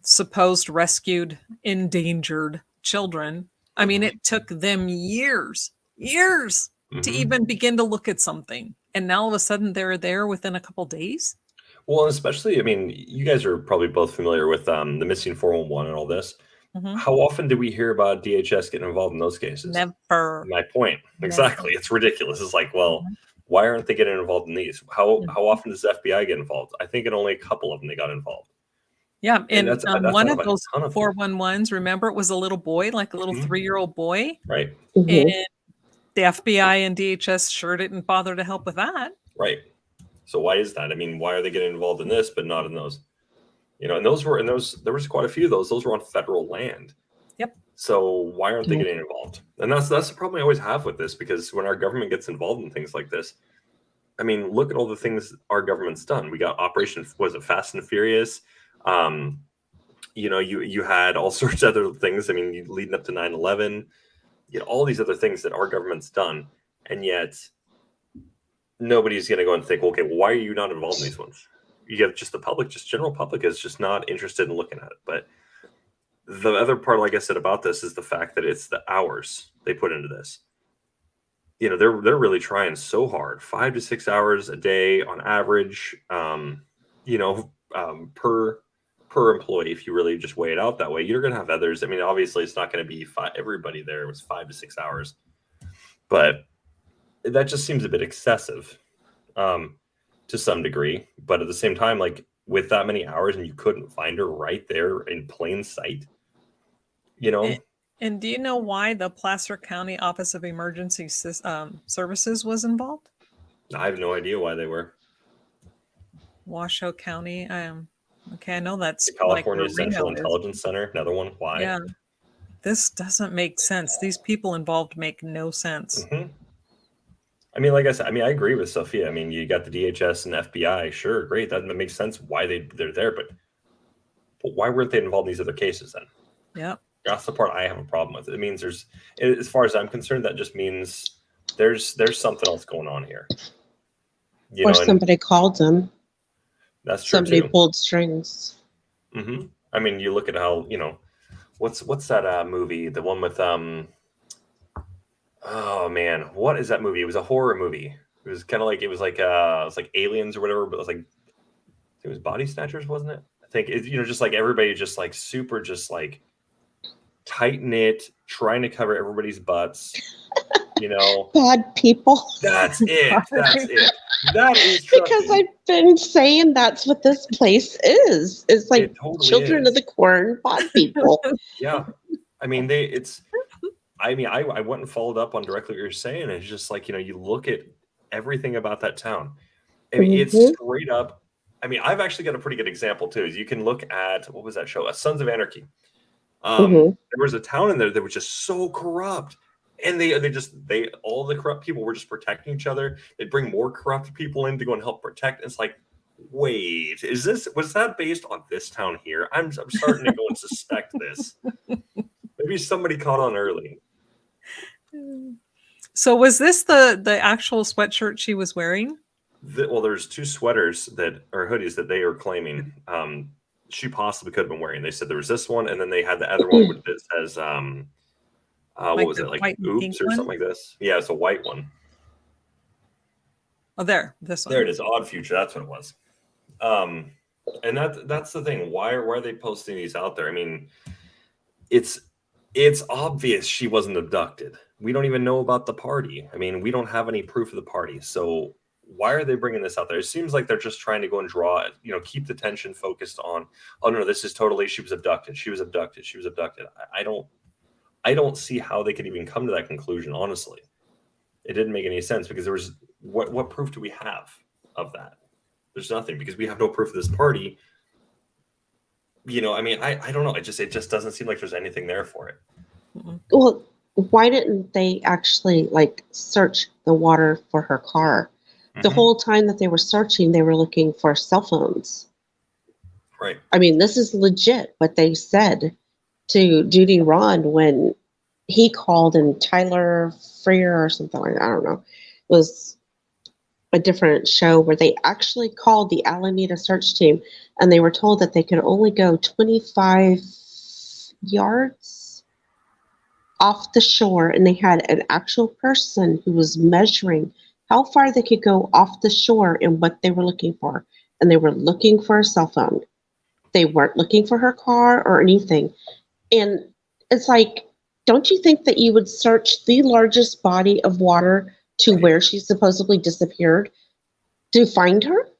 supposed rescued, endangered children, I mean, it took them years to even begin to look at something. And now all of a sudden they're there within a couple days. Well, especially, I mean, you guys are probably both familiar with the missing 411 and all this. Mm-hmm. How often do we hear about DHS getting involved in those cases? Never. My point. Never. Exactly. It's ridiculous. It's like, well, why aren't they getting involved in these? How often does the FBI get involved? I think in only a couple of them they got involved. Yeah, and that's one of those 411s, remember, it was a little boy, like a little 3-year-old boy. Right. Mm-hmm. And the FBI and DHS sure didn't bother to help with that. Right. So why is that? I mean, why are they getting involved in this but not in those? And there was quite a few of those. Those were on federal land. Yep. So why aren't they getting involved? And that's the problem I always have with this, because when our government gets involved in things like this, I mean, look at all the things our government's done. We got Operation, was it Fast and Furious? You had all sorts of other things. I mean, leading up to 9/11, all these other things that our government's done, and yet nobody's going to go and think, okay, why are you not involved in these ones? You have just the public, just general public is just not interested in looking at it. But the other part, like I said, about this is the fact that it's the hours they put into this. They're really trying so hard, 5 to 6 hours a day on average, per employee. If you really just weigh it out that way, you're going to have others. I mean, obviously it's not going to be everybody there. It was 5 to 6 hours, but that just seems a bit excessive. To some degree, but at the same time, like with that many hours and you couldn't find her right there in plain sight, And do you know why the Placer County Office of Emergency Services was involved? I have no idea why they were. Washoe County. Okay, I know that's the California Central Intelligence Center. Another one. Why? Yeah, this doesn't make sense. These people involved make no sense. Mm-hmm. I mean, like I said, I agree with Sophia. I mean, you got the DHS and FBI. Sure, great. That makes sense why they're there. But why weren't they involved in these other cases then? Yeah. That's the part I have a problem with. It means as far as I'm concerned, that just means there's something else going on here. Somebody called them. That's true. Somebody pulled strings. Mm-hmm. I mean, you look at how, what's that movie? The one with, Oh man, what is that movie? It was a horror movie. It was kind of like it was like Aliens or whatever, but it was Body Snatchers, wasn't it? I think just like everybody just like super just like tight knit, trying to cover everybody's butts. Bad people. That's it. That's it. That is because I've been saying that's what this place is. It's like it totally children of the corn, bad people. Yeah, I mean I went and followed up on directly what you're saying. It's just like you look at everything about that town. I mean, it's straight up. I mean, I've actually got a pretty good example too. Is you can look at what was that show? Sons of Anarchy. There was a town in there that was just so corrupt. And all the corrupt people were just protecting each other. They'd bring more corrupt people in to go and help protect. And it's like, wait, was that based on this town here? I'm starting to go and suspect this. Maybe somebody caught on early. So was this the actual sweatshirt she was wearing? Well, there's two sweaters or hoodies that they are claiming she possibly could have been wearing. They said there was this one, and then they had the other one that says what was it, like oops or something like this? Yeah, it's a white one. Oh, this one. There it is, Odd Future. That's what it was. And that's the thing. Why are they posting these out there? I mean, it's obvious she wasn't abducted. We don't even know about the party. I mean, we don't have any proof of the party. So why are they bringing this out there? It seems like they're just trying to go and draw, keep the tension focused on, oh no, this is totally, she was abducted. She was abducted. She was abducted. I don't see how they could even come to that conclusion, honestly. It didn't make any sense because there was what proof do we have of that? There's nothing because we have no proof of this party. I mean, I don't know. It just doesn't seem like there's anything there for it. Well, why didn't they actually search the water for her car? The whole time that they were searching, they were looking for cell phones. Right. I mean, this is legit what they said to Judy Ron when he called, and Tyler Freer or something like that, I don't know. It was a different show where they actually called the Alameda search team, and they were told that they could only go 25 yards off the shore, and they had an actual person who was measuring how far they could go off the shore and what they were looking for. And they were looking for a cell phone. They weren't looking for her car or anything. And it's like, don't you think that you would search the largest body of water to where she supposedly disappeared to find her?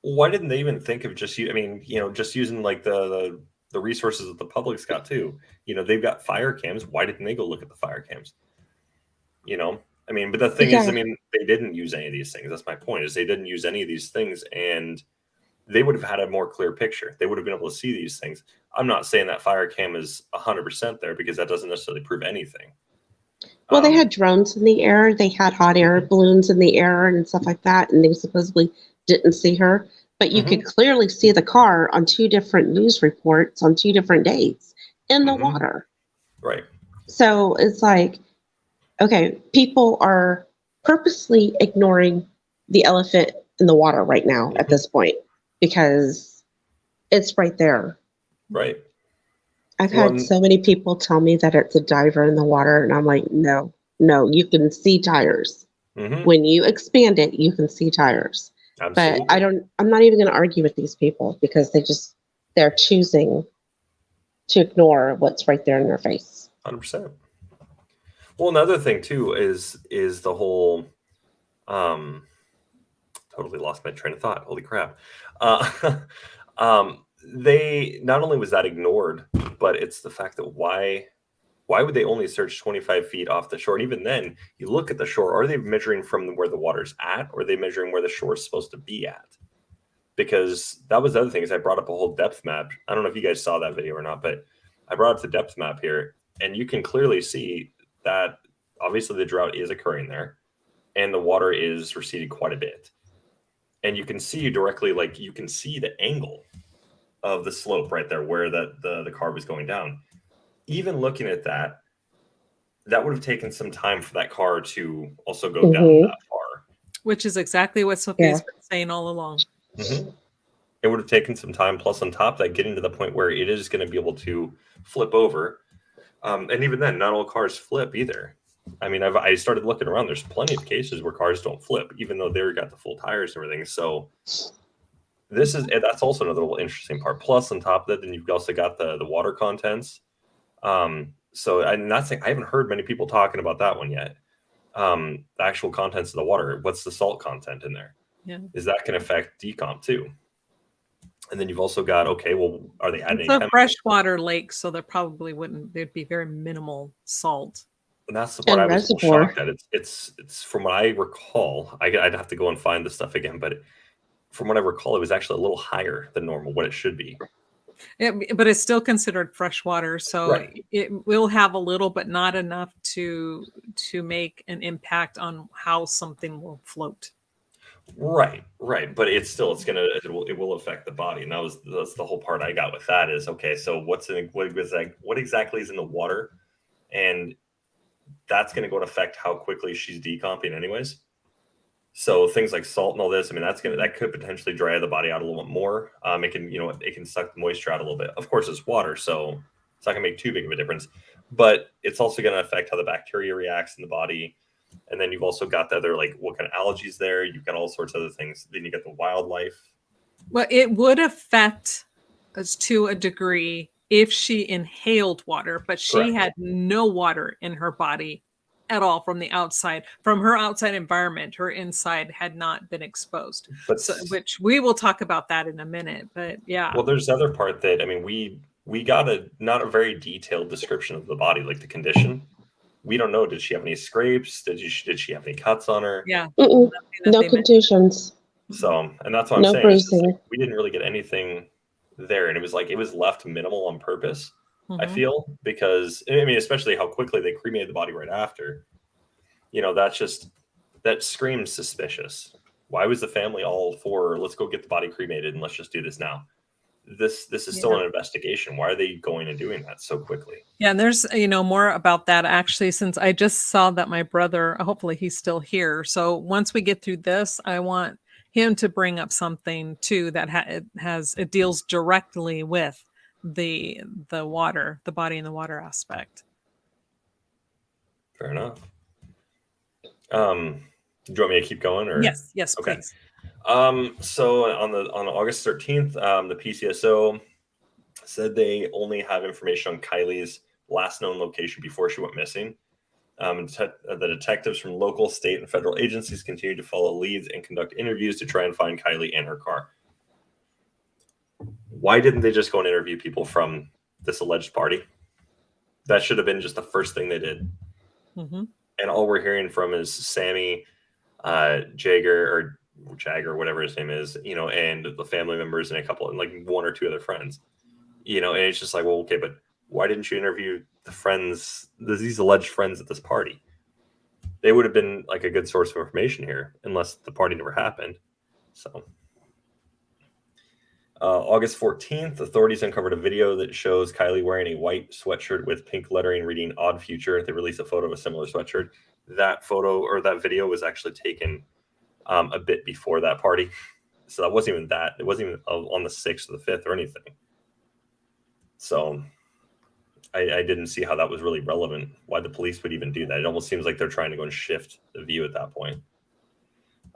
Why didn't they even think of just using like the resources that the public's got too? They've got fire cams. Why didn't they go look at the fire cams? I mean, but the thing is, I mean, they didn't use any of these things. That's my point, is they didn't use any of these things, and they would have had a more clear picture. They would have been able to see these things. I'm not saying that fire cam is 100% there because that doesn't necessarily prove anything. Well, they had drones in the air. They had hot air balloons in the air and stuff like that, and they supposedly didn't see her. But you could clearly see the car on two different news reports on 2 different days in the water. Right. So it's like, okay, people are purposely ignoring the elephant in the water right now at this point because it's right there. Right. I've had so many people tell me that it's a diver in the water, and I'm like, no, you can see tires. When you expand it, you can see tires. Absolutely. But I'm not even going to argue with these people because they're choosing to ignore what's right there in their face. 100%. Well, another thing too is the whole totally lost my train of thought. Holy crap. They not only was that ignored, but it's the fact that why would they only search 25 feet off the shore? And even then, you look at the shore, are they measuring from where the water's at, or are they measuring where the shore is supposed to be at? Because that was the other thing, is I brought up a whole depth map. I don't know if you guys saw that video or not, but I brought up the depth map here, and you can clearly see that obviously the drought is occurring there, and the water is receded quite a bit. And you can see directly, you can see the angle of the slope right there where the car was going down. Even looking at that would have taken some time for that car to also go down that far. Which is exactly what Sophia's been saying all along. It would have taken some time, plus on top of that, getting to the point where it is going to be able to flip over. And even then, not all cars flip either. I mean, I started looking around. There's plenty of cases where cars don't flip, even though they've got the full tires and everything. So that's also another little interesting part. Plus, on top of that, then you've also got the water contents. So I'm not saying I haven't heard many people talking about that one yet. The actual contents of the water. What's the salt content in there? Yeah. Is that can affect decomp too? And then you've also got, okay, well, are they adding it's a freshwater lake, so there probably wouldn't, there'd be very minimal salt. And that's the part I was shocked at. It's from what I recall, I'd have to go and find the stuff again, but from what I recall, it was actually a little higher than normal, what it should be. But it's still considered freshwater, so Right. it will have a little, but not enough to make an impact on how something will float. Right. But it will affect the body, and that's the whole part I got with that is, okay, so what exactly is in the water, and that's going to go and affect how quickly she's decomping anyways. So things like salt and all this, I mean, that could potentially dry the body out a little bit more. It can suck the moisture out a little bit. Of course, it's water, so it's not going to make too big of a difference. But it's also going to affect how the bacteria reacts in the body. And then you've also got the other, like, what kind of algae is there. You've got all sorts of other things. Then you got the wildlife. Well, it would affect us to a degree if she inhaled water, but she had no water in her body at all from the outside. From her outside environment, her inside had not been exposed. Which we will talk about that in a minute. But yeah. Well, there's the other part that, I mean, we got not a very detailed description of the body, like the condition. We don't know. Did she have any scrapes? Did she have any cuts on her? Yeah. No contusions. So, and that's what I'm saying. Like, we didn't really get anything there. And it was left minimal on purpose, I feel, because, I mean, especially how quickly they cremated the body right after. That screams suspicious. Why was the family all for, let's go get the body cremated and let's just do this now? This is still an investigation. Why are they going and doing that so quickly? Yeah, and there's more about that actually, since I just saw that my brother, hopefully he's still here. So once we get through this, I want him to bring up something too that it deals directly with the water, the body and the water aspect. Fair enough. Do you want me to keep going? Or yes, okay. Please. So on August 13th, the PCSO said they only have information on Kiely's last known location before she went missing. The detectives from local, state, and federal agencies continue to follow leads and conduct interviews to try and find Kiely and her car. Why didn't they just go and interview people from this alleged party? That should have been just the first thing they did. Mm-hmm. And all we're hearing from is Sammy, Jagger, whatever his name is, and the family members and a couple, and like one or two other friends, and it's just like, well, okay, but why didn't you interview the friends, these alleged friends at this party? They would have been like a good source of information here, unless the party never happened. So, August 14th, authorities uncovered a video that shows Kiely wearing a white sweatshirt with pink lettering reading "Odd Future." They released a photo of a similar sweatshirt. That photo or that video was actually taken a bit before that party. So that wasn't even that. It wasn't even on the 6th or the 5th or anything. So I didn't see how that was really relevant, why the police would even do that. It almost seems like they're trying to go and shift the view at that point.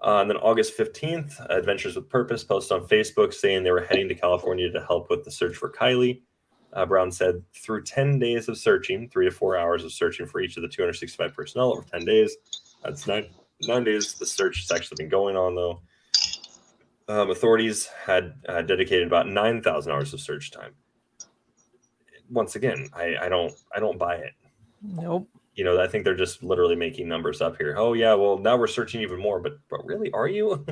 And then August 15th, Adventures with Purpose posted on Facebook saying they were heading to California to help with the search for Kiely. Brown said, through 10 days of searching, 3 to 4 hours of searching for each of the 265 personnel over 10 days. That's 9 days. The search has actually been going on, though. Authorities had dedicated about 9,000 hours of search time. Once again, I don't buy it. Nope. I think they're just literally making numbers up here. Oh yeah, well now we're searching even more, but really, are you?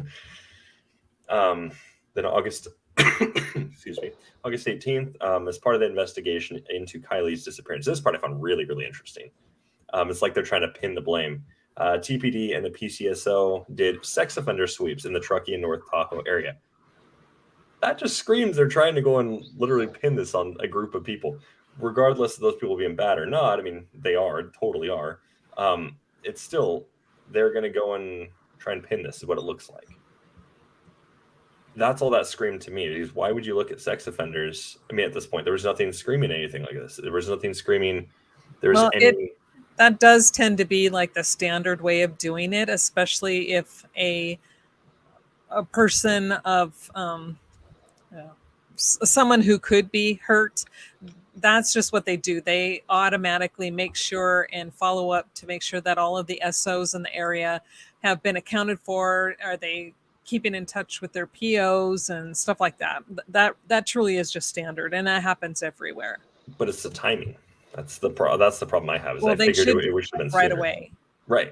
Then August, excuse me, August 18th, as part of the investigation into Kiely's disappearance. This part I found really, really interesting. It's like they're trying to pin the blame. TPD and the PCSO did sex offender sweeps in the Truckee and North Tahoe area. That just screams they're trying to go and literally pin this on a group of people, regardless of those people being bad or not. I mean, they totally are. It's still, they're going to go and try and pin this, is what it looks like. That's all that screamed to me. Is why would you look at sex offenders? I mean, at this point, there was nothing screaming anything like this. There was nothing screaming. That does tend to be like the standard way of doing it, especially if a person of someone who could be hurt. That's just what they do. They automatically make sure and follow up to make sure that all of the SOs in the area have been accounted for. Are they keeping in touch with their POs and stuff like that? That truly is just standard, and that happens everywhere. But it's the timing. That's the problem I have. Is Well, I they figured should it should have been right sooner. away. Right.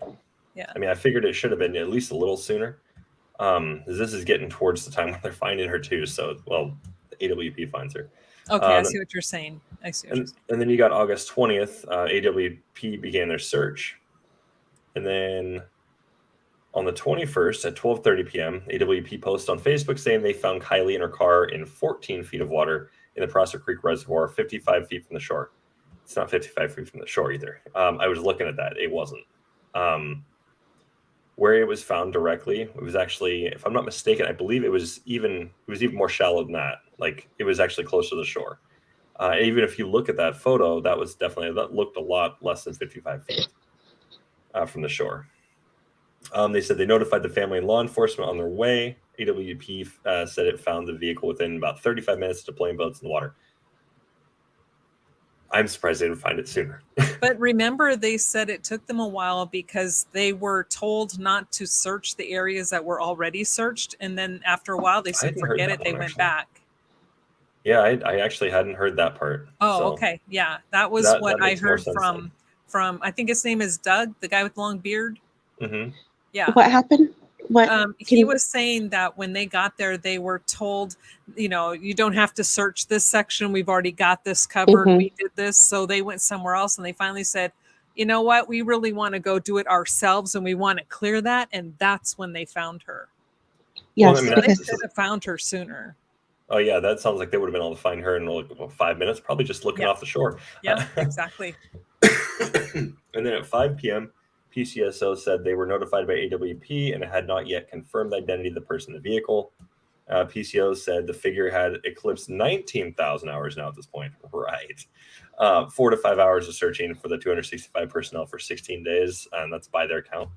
Yeah. I mean, I figured it should have been at least a little sooner. This is getting towards the time when they're finding her too. So, well, AWP finds her. Okay, I see what you're saying. And then you got August 20th, AWP began their search. And then on the 21st at 12:30 p.m., AWP posted on Facebook saying they found Kiely in her car in 14 feet of water in the Prosser Creek Reservoir, 55 feet from the shore. It's not 55 feet from the shore either. I was looking at that. It wasn't. Where it was found directly, it was actually, if I'm not mistaken, I believe it was even more shallow than that. Like, it was actually close to the shore. Even if you look at that photo, that looked a lot less than 55 feet from the shore. They said they notified the family and law enforcement on their way. AWP said it found the vehicle within about 35 minutes deploying boats in the water. I'm surprised they didn't find it sooner. But remember, they said it took them a while because they were told not to search the areas that were already searched. And then after a while, they said, forget it. They went back. Yeah, I actually hadn't heard that part. Oh, so okay. Yeah, that was what I heard from, I think his name is Doug, the guy with the long beard. Mm-hmm. Yeah. What happened? He was saying that when they got there, they were told, you don't have to search this section. We've already got this covered. Mm-hmm. We did this. So they went somewhere else, and they finally said, you know what? We really want to go do it ourselves, and we want to clear that. And that's when they found her. Yes, well, they should have found her sooner. Oh, yeah. That sounds like they would have been able to find her in 5 minutes, probably just looking off the shore. Yeah, exactly. And then at 5 p.m., PCSO said they were notified by AWP and had not yet confirmed the identity of the person in the vehicle. PCO said the figure had eclipsed 19,000 hours now at this point. Right. 4 to 5 hours of searching for the 265 personnel for 16 days, and that's by their count.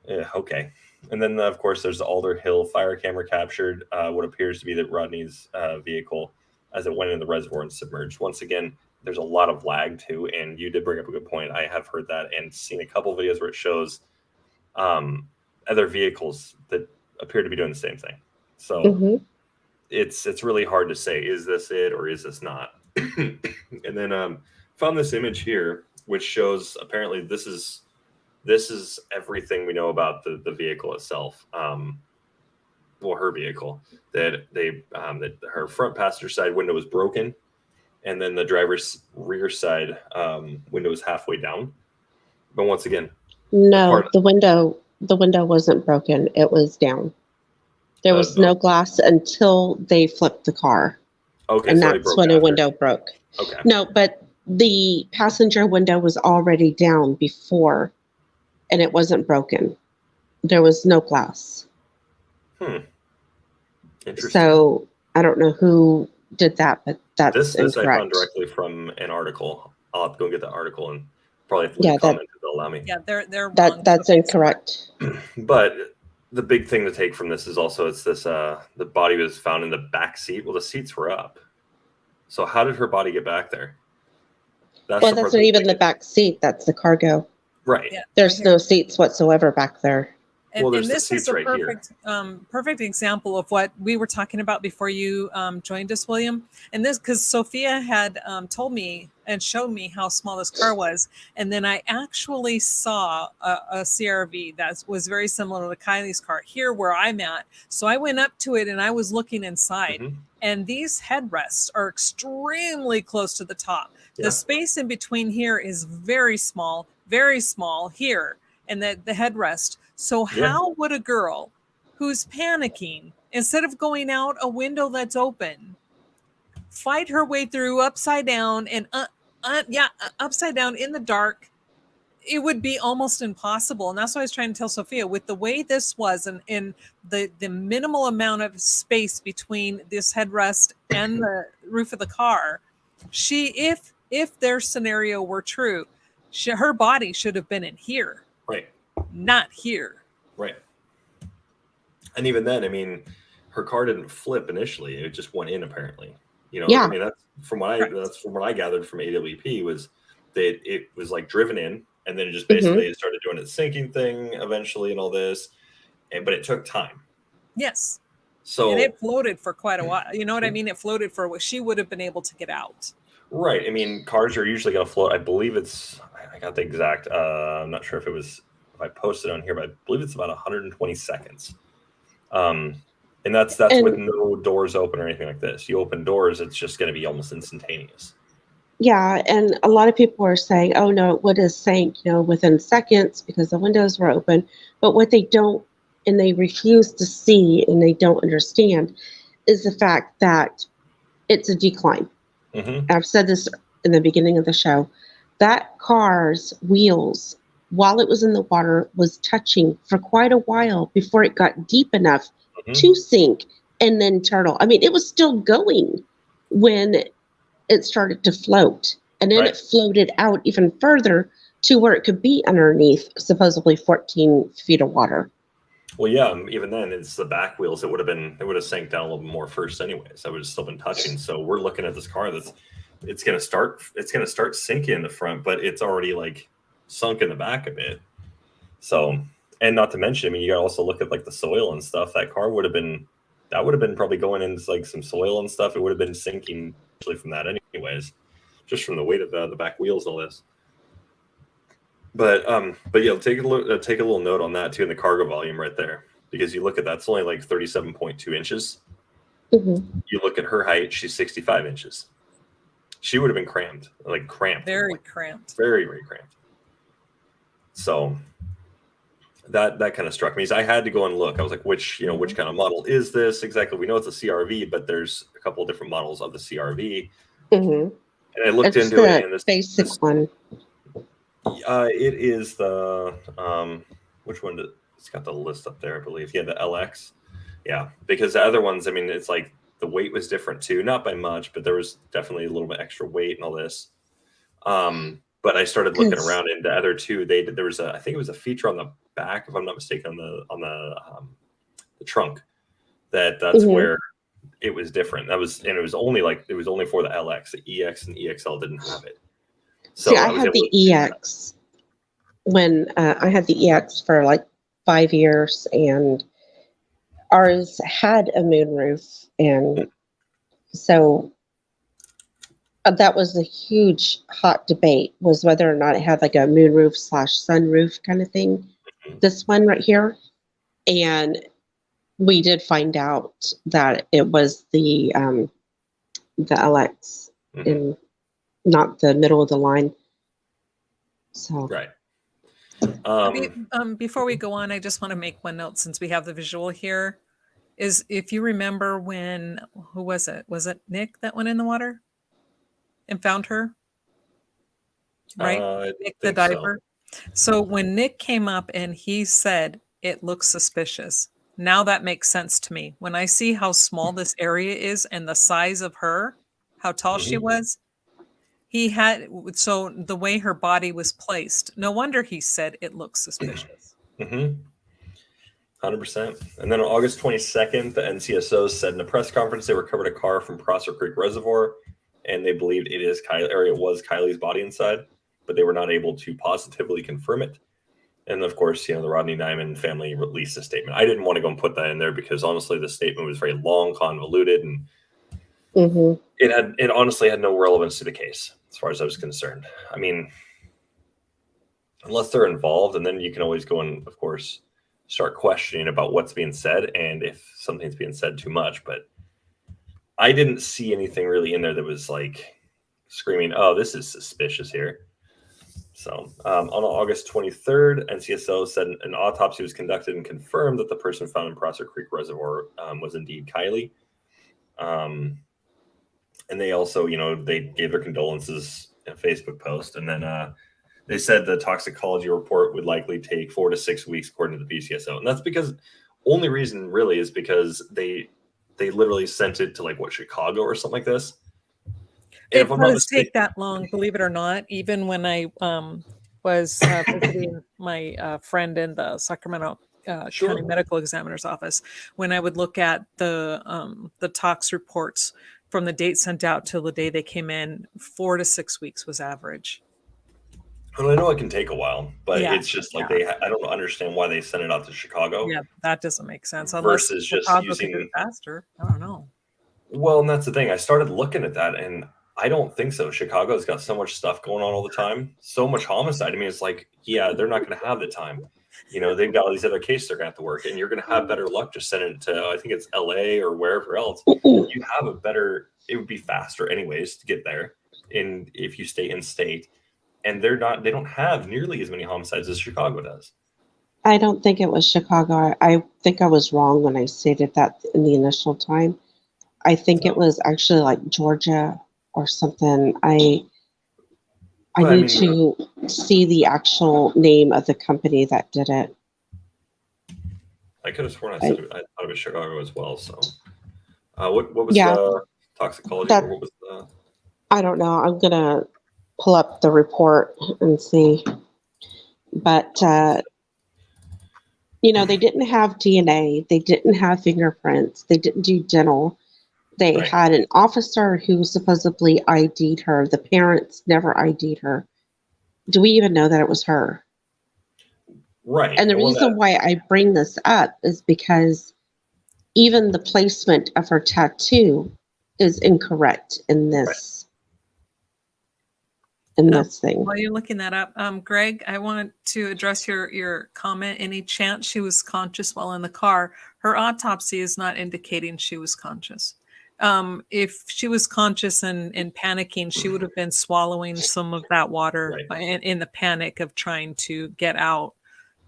Okay. And then, of course, there's the Alder Hill fire camera captured what appears to be Rodney's vehicle as it went in the reservoir and submerged. Once again, there's a lot of lag too, and you did bring up a good point. I have heard that and seen a couple of videos where it shows other vehicles that appear to be doing the same thing. So it's really hard to say, is this it or is this not? And then found this image here, which shows apparently this is everything we know about the vehicle itself. Well, her vehicle, that her front passenger side window was broken. And then the driver's rear side window was halfway down. But once again, no, the window wasn't broken. It was down. There was no glass until they flipped the car. Okay, and so that's when a window broke. Okay. No, but the passenger window was already down before, and it wasn't broken. There was no glass. Interesting. So I don't know who did that, but that's this incorrect. I found directly from an article. I'll have to go get the article and probably have to leave a comment if they'll allow me. Yeah, they're wrong. That's incorrect. But the big thing to take from this is also it's this the body was found in the back seat. Well, the seats were up. So how did her body get back there? That's not even the back seat. That's the cargo. Right. Yeah, there's no seats whatsoever back there. And this is a perfect example of what we were talking about before you joined us, William. And this, because Sophia had told me and showed me how small this car was. And then I actually saw a CRV that was very similar to Kiely's car here where I'm at. So I went up to it and I was looking inside. And these headrests are extremely close to the top. Yeah. The space in between here is very small here. And the headrest. So how would a girl who's panicking, instead of going out a window that's open, fight her way through upside down and upside down in the dark? It would be almost impossible. And that's what I was trying to tell Sophia, with the way this was and the minimal amount of space between this headrest and the roof of the car, if their scenario were true, Her body should have been in here. Right. Not here. Right. And even then, I mean, her car didn't flip initially. It just went in apparently. You know, Yeah. I mean, that's from what I gathered from AWP was that it was like driven in, and then it just basically started doing its sinking thing eventually and all this. But it took time. Yes. So and it floated for quite a while. You know what I mean? It floated for what she would have been able to get out. Right. I mean, cars are usually going to float. I believe I got the exact, I'm not sure if I posted on here, but I believe it's about 120 seconds. And that's with no doors open or anything like this. You open doors, it's just going to be almost instantaneous. Yeah, and a lot of people are saying, oh no, it would have sank, within seconds because the windows were open. But what they don't, and they refuse to see, and they don't understand, is the fact that it's a decline. I've said this in the beginning of the show. That car's wheels, while it was in the water, was touching for quite a while before it got deep enough to sink and then turtle. I mean, it was still going when it started to float. And then it floated out even further to where it could be underneath supposedly 14 feet of water. Well, yeah, even then it's the back wheels. It would have sank down a little bit more first anyways. That would have still been touching. So we're looking at this car it's going to start sinking in the front, but it's already like sunk in the back a bit. So, and not to mention, I mean, you got to also look at like the soil and stuff. That car would have been probably going into like some soil and stuff. It would have been sinking actually from that anyways, just from the weight of the back wheels and all this. But yeah, take a little note on that too in the cargo volume right there, because you look at that's only like 37.2 inches. You look at her height; she's 65 inches. She would have been cramped. Very cramped. Very, very cramped. So that kind of struck me. So I had to go and look. I was like, which kind of model is this exactly? We know it's a CRV, but there's a couple of different models of the CRV. And I looked into it, and this basic one. It is the which one? It's got the list up there, I believe. Yeah, the LX. Yeah, because the other ones, I mean, it's like the weight was different too, not by much, but there was definitely a little bit extra weight and all this. But I started looking around, and the other two, there was I think it was a feature on the back, if I'm not mistaken, on the trunk. That's where it was different. It was only for the LX. The EX and EXL didn't have it. So see, I had the EX when I had the EX for like 5 years, and ours had a moonroof, and so that was a huge hot debate, was whether or not it had like a moonroof / sunroof kind of thing. This one right here, and we did find out that it was the LX in not the middle of the line. So right. Before we go on, I just want to make one note since we have the visual here. Is if you remember who was it? Was it Nick that went in the water and found her? Right? Nick the diver. So when Nick came up and he said, it looks suspicious. Now that makes sense to me. When I see how small this area is and the size of her, how tall she was, so the way her body was placed, no wonder he said it looks suspicious. 100%. And then on August 22nd, the NCSO said in a press conference they recovered a car from Prosser Creek Reservoir, and they believed it was Kiely's body inside, but they were not able to positively confirm it. And of course, the Rodney Nyman family released a statement. I didn't want to go and put that in there because honestly, the statement was very long, convoluted, and it honestly had no relevance to the case as far as I was concerned. I mean, unless they're involved, and then you can always go and, of course, start questioning about what's being said and if something's being said too much. But I didn't see anything really in there that was like screaming, oh, this is suspicious here. So on August 23rd, NCSO said an autopsy was conducted and confirmed that the person found in Prosser Creek Reservoir was indeed Kiely. And they also, they gave their condolences in a Facebook post. And then they said the toxicology report would likely take 4 to 6 weeks, according to the PCSO. And that's because only reason really is because they literally sent it to Chicago or something like this. It does take that long, believe it or not. Even when I was visiting my friend in the Sacramento County Medical Examiner's office, when I would look at the tox reports from the date sent out till the day they came in, 4 to 6 weeks was average. Well, I know it can take a while, but it's just like I don't understand why they send it out to Chicago. Yeah, that doesn't make sense. Versus just using it faster. I don't know. Well, and that's the thing. I started looking at that, and I don't think so. Chicago's got so much stuff going on all the time, so much homicide. I mean, it's like, yeah, they're not going to have the time. They've got all these other cases they're going to have to work, and you're going to have better luck just sending it to, I think it's LA or wherever else. You have it would be faster anyways to get there, if you stay in state. And they don't have nearly as many homicides as Chicago does. I don't think it was Chicago. I think I was wrong when I stated that in the initial time. I think it was actually like Georgia or something. I need to see the actual name of the company that did it. I could have sworn I thought it was Chicago as well. So, what was the toxicology? Or what was the? I don't know. I'm gonna pull up the report and see. But they didn't have DNA. They didn't have fingerprints. They didn't do dental. They had an officer who supposedly ID'd her. The parents never ID'd her. Do we even know that it was her? Right. And the reason why I bring this up is because even the placement of her tattoo is incorrect in this. This thing. While you're looking that up, Greg, I want to address your comment. Any chance she was conscious while in the car? Her autopsy is not indicating she was conscious. If she was conscious and panicking, she would have been swallowing some of that water in the panic of trying to get out.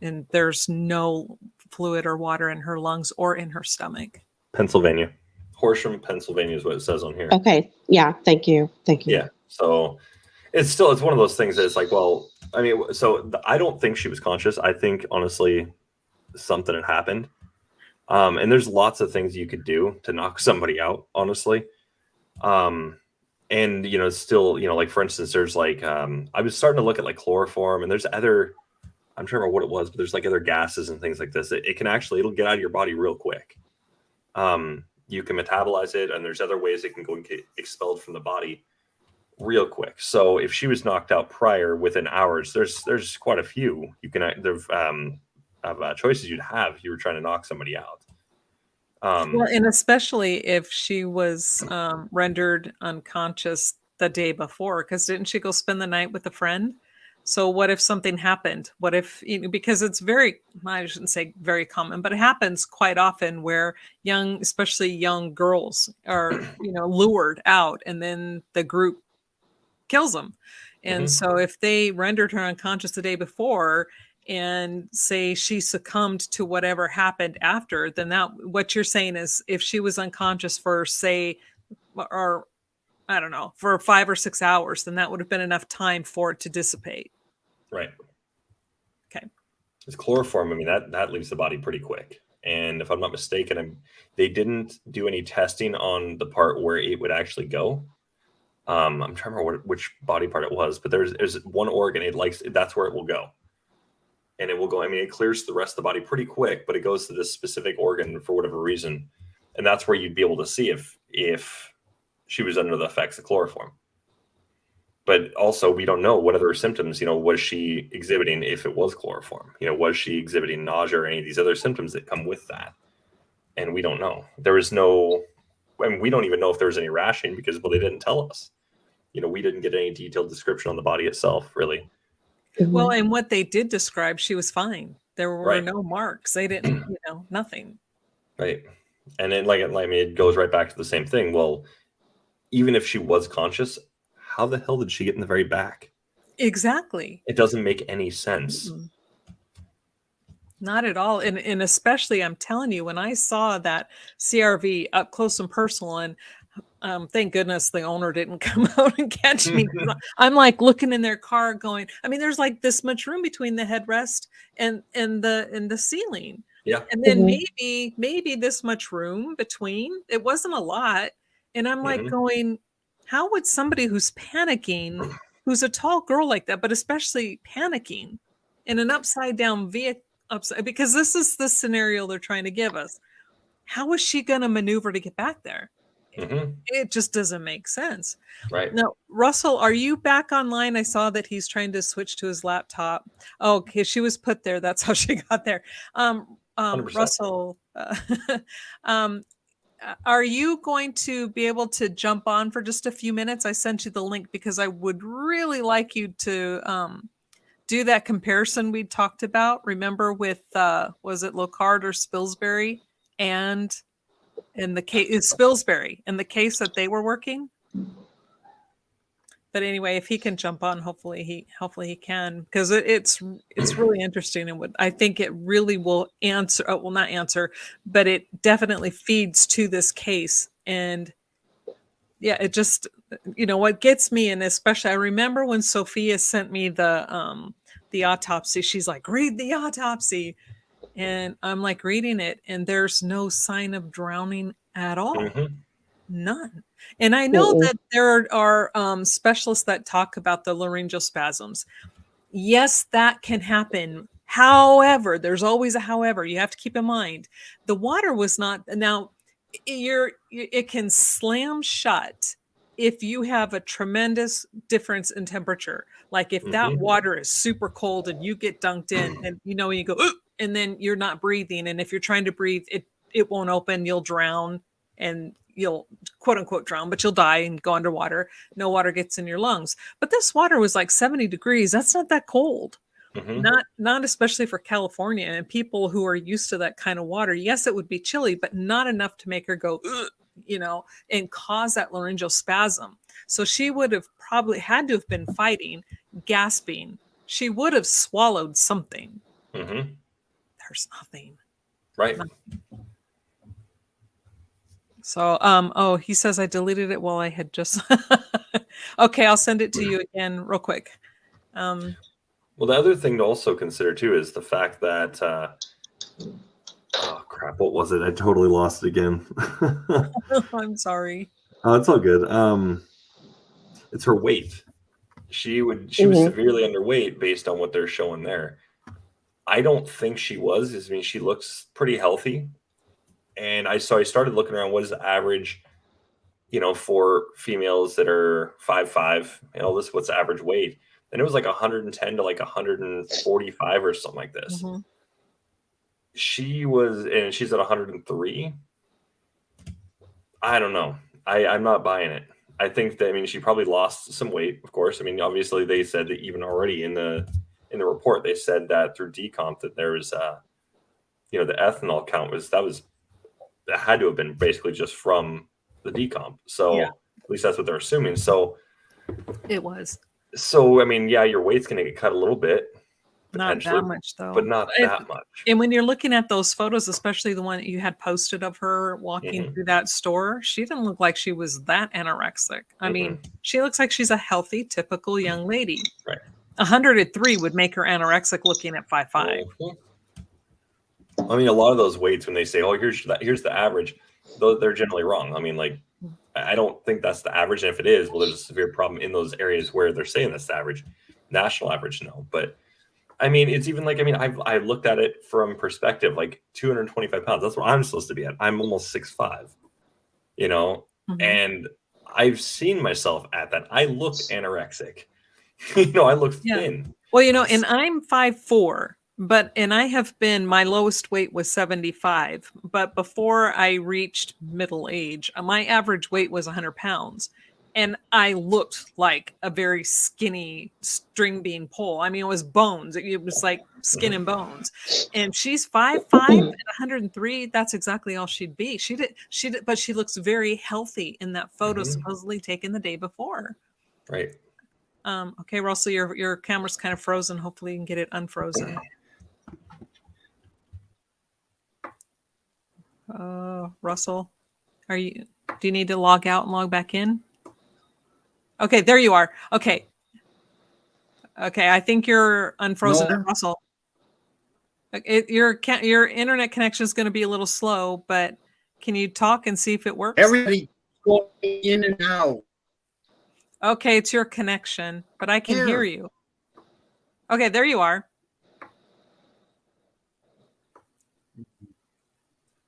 And there's no fluid or water in her lungs or in her stomach. Pennsylvania. Horsham, Pennsylvania is what it says on here. Okay. Yeah. Thank you. Yeah. So it's one of those things that it's like, well, I mean, I don't think she was conscious. I think, honestly, something had happened. And there's lots of things you could do to knock somebody out, honestly. And, still, like, for instance, there's like, I was starting to look at like chloroform, and there's other, I'm trying to remember what it was, but there's like other gases and things like this. It'll get out of your body real quick. You can metabolize it, and there's other ways it can go and get expelled from the body real quick. So if she was knocked out prior within hours, there's quite a few you can of choices you'd have if you were trying to knock somebody out. Well, and especially if she was rendered unconscious the day before, because didn't she go spend the night with a friend? So what if something happened? What if, because it's I shouldn't say very common, but it happens quite often where especially young girls are, lured out, and then the group kills them. And so if they rendered her unconscious the day before and say she succumbed to whatever happened after, then what you're saying is if she was unconscious for I don't know, for 5 or 6 hours, then that would have been enough time for it to dissipate. Right. Okay. It's chloroform. I mean, that leaves the body pretty quick. And if I'm not mistaken, they didn't do any testing on the part where it would actually go. I'm trying to remember which body part it was, but there's one organ that's where it will go. And it will go, I mean, it clears the rest of the body pretty quick, but it goes to this specific organ for whatever reason. And that's where you'd be able to see if she was under the effects of chloroform. But also, we don't know what other symptoms, was she exhibiting if it was chloroform? Was she exhibiting nausea or any of these other symptoms that come with that? And we don't know. There was we don't even know if there was any rationing because, they didn't tell us. We didn't get any detailed description on the body itself, really. Well, and what they did describe, she was fine. There were no marks. They didn't, nothing. Right. And then, it goes right back to the same thing. Well, even if she was conscious, how the hell did she get in the very back? Exactly. It doesn't make any sense. Mm-hmm. Not at all. And especially, I'm telling you, when I saw that CRV up close and personal, and thank goodness the owner didn't come out and catch me. I'm like looking in their car going, I mean, there's like this much room between the headrest and the ceiling. Yeah. And then maybe this much room between. It wasn't a lot. And I'm like going, how would somebody who's panicking who's a tall girl like that, but especially panicking in an upside down vehicle, because this is the scenario they're trying to give us. How is she going to maneuver to get back there? It just doesn't make sense. Right. Now, Russell, are you back online? I saw that he's trying to switch to his laptop. Oh, okay, she was put there. That's how she got there. 100%. Russell, are you going to be able to jump on for just a few minutes? I sent you the link because I would really like you to do that comparison we talked about. Remember with, was it Locard or Spilsbury? And in the case, Spilsbury, in the case that they were working. But anyway, if he can jump on, hopefully he can, because it's really interesting, and I think it really will answer. Well, not answer, but it definitely feeds to this case. And yeah, it just, what gets me, and especially I remember when Sophia sent me the autopsy. She's like, read the autopsy, and I'm like reading it, and there's no sign of drowning at all. None. And I know that there are specialists that talk about the laryngeal spasms. Yes, that can happen. However, there's always a however. You have to keep in mind the water was not. Now, it can slam shut if you have a tremendous difference in temperature. Like if that water is super cold and you get dunked in, and you go, and then you're not breathing, and if you're trying to breathe, it won't open. You'll drown, and you'll quote unquote drown, but you'll die and go underwater. No water gets in your lungs. But this water was like 70 degrees. That's not that cold. Not especially for California and people who are used to that kind of water. Yes, it would be chilly, but not enough to make her go, and cause that laryngeal spasm. So she would have probably had to have been fighting, gasping. She would have swallowed something. There's nothing. Right. Nothing. So, he says I deleted it while I had just. Okay, I'll send it to you again real quick. Well, the other thing to also consider too is the fact that, oh crap, what was it? I totally lost it again. I'm sorry. Oh, it's all good. It's her weight. She was severely underweight based on what they're showing there. I don't think she was. I mean, she looks pretty healthy. And I started looking around, what is the average, for females that are 5'5", what's the average weight? And it was like 110 to like 145 or something like this. And she's at 103. I don't know. I'm not buying it. I think that, she probably lost some weight, of course. Obviously they said that even already in the report, they said that through decomp that there was, the ethanol count that had to have been basically just from the decomp. So at least that's what they're assuming. So it was. So, your weight's going to get cut a little bit. Not that much, though. But not that much. And when you're looking at those photos, especially the one that you had posted of her walking through that store, she didn't look like she was that anorexic. She looks like she's a healthy, typical young lady. Right. 103 would make her anorexic looking at 5'5". A lot of those weights, when they say, "Oh, here's the average," they're generally wrong. I don't think that's the average. And if it is, well, there's a severe problem in those areas where they're saying that's the average. National average, no. But it's even like, I've looked at it from perspective, like 225 pounds. That's where I'm supposed to be at. I'm almost 6'5", and I've seen myself at that. I look anorexic. I look thin. Well, and I'm 5'4". And I have been, my lowest weight was 75. But before I reached middle age, my average weight was 100 pounds. And I looked like a very skinny string bean pole. It was bones. It was like skin and bones. And she's 5'5" and 103. That's exactly all she'd be. But she looks very healthy in that photo supposedly taken the day before. Right. Okay, Russell, your camera's kind of frozen. Hopefully you can get it unfrozen. Russell, do you need to log out and log back in? Okay, there you are. Okay, I think you're unfrozen, no. Russell. Your internet connection is going to be a little slow, but can you talk and see if it works? Everybody going in and out. Okay, it's your connection, but I can hear you. Okay, there you are.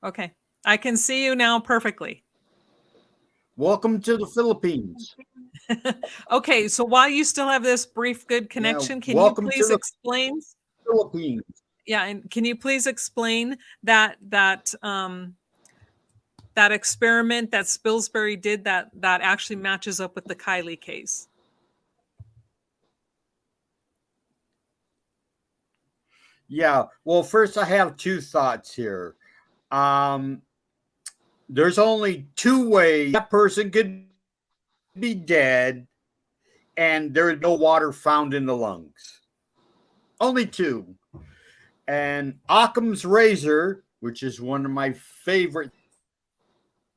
Okay, I can see you now perfectly. Welcome to the Philippines. Okay, so while you still have this brief good connection, can you please explain? Philippines. Yeah, and can you please explain that that experiment that Spilsbury did that actually matches up with the Kiely case? Yeah. Well, first I have two thoughts here. There's only two ways that person could be dead and there is no water found in the lungs. Only two. And Occam's razor, which is one of my favorite,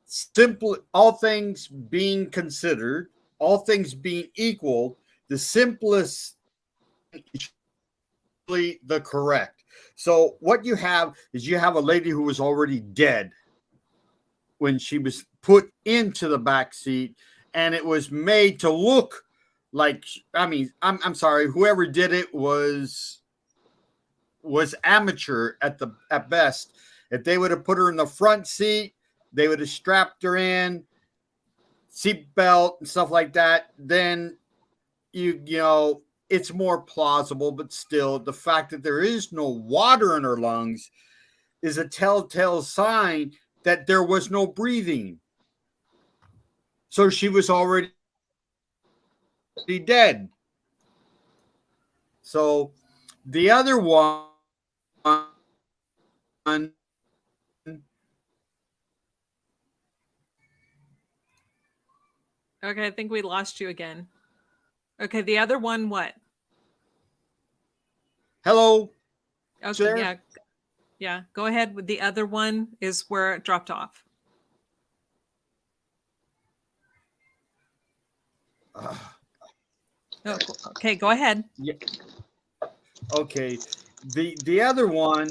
simple, all things being considered, all things being equal, the simplest is the correct. So what you have is you have a lady who was already dead when she was put into the back seat, and it was made to look like, I mean, I'm sorry, whoever did it was amateur at best. If they would have put her in the front seat, they would have strapped her in, seatbelt and stuff like that, then you know it's more plausible. But still, the fact that there is no water in her lungs is a telltale sign that there was no breathing. So she was already dead. So the other one, okay, I think we lost you again. Okay, the other one, what? Hello. Okay, sir? Yeah. Go ahead with the other one is where it dropped off. Okay, go ahead. Yeah. Okay. The other one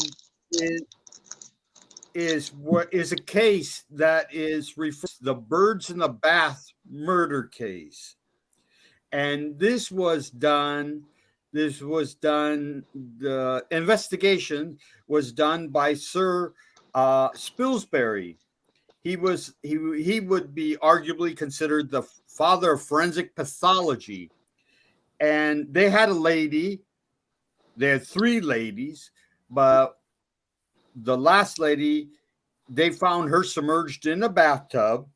is what is a case that is referred to the Birds in the Bath murder case. And this was done, the investigation was done by Sir Spilsbury. He would be arguably considered the father of forensic pathology. And they had a lady, they had three ladies, but the last lady, they found her submerged in a bathtub.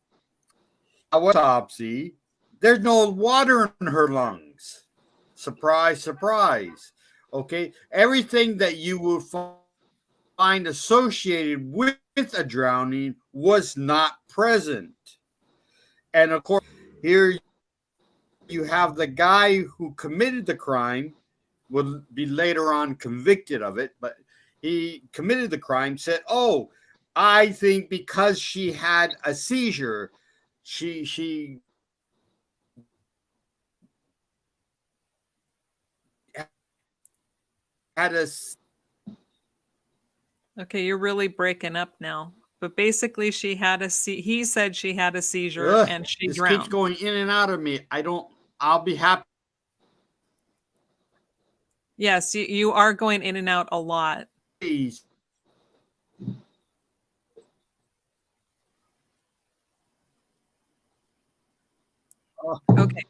Autopsy. There's no water in her lungs. Surprise, surprise. Okay. Everything that you would find associated with a drowning was not present. And of course, here you have the guy who committed the crime, will be later on convicted of it, but he committed the crime, said, oh, I think because she had a seizure, she had a. Okay, you're really breaking up now. But basically, he said she had a seizure and she drowned. This keeps going in and out of me. I'll be happy. Yes, you are going in and out a lot. Please. Okay.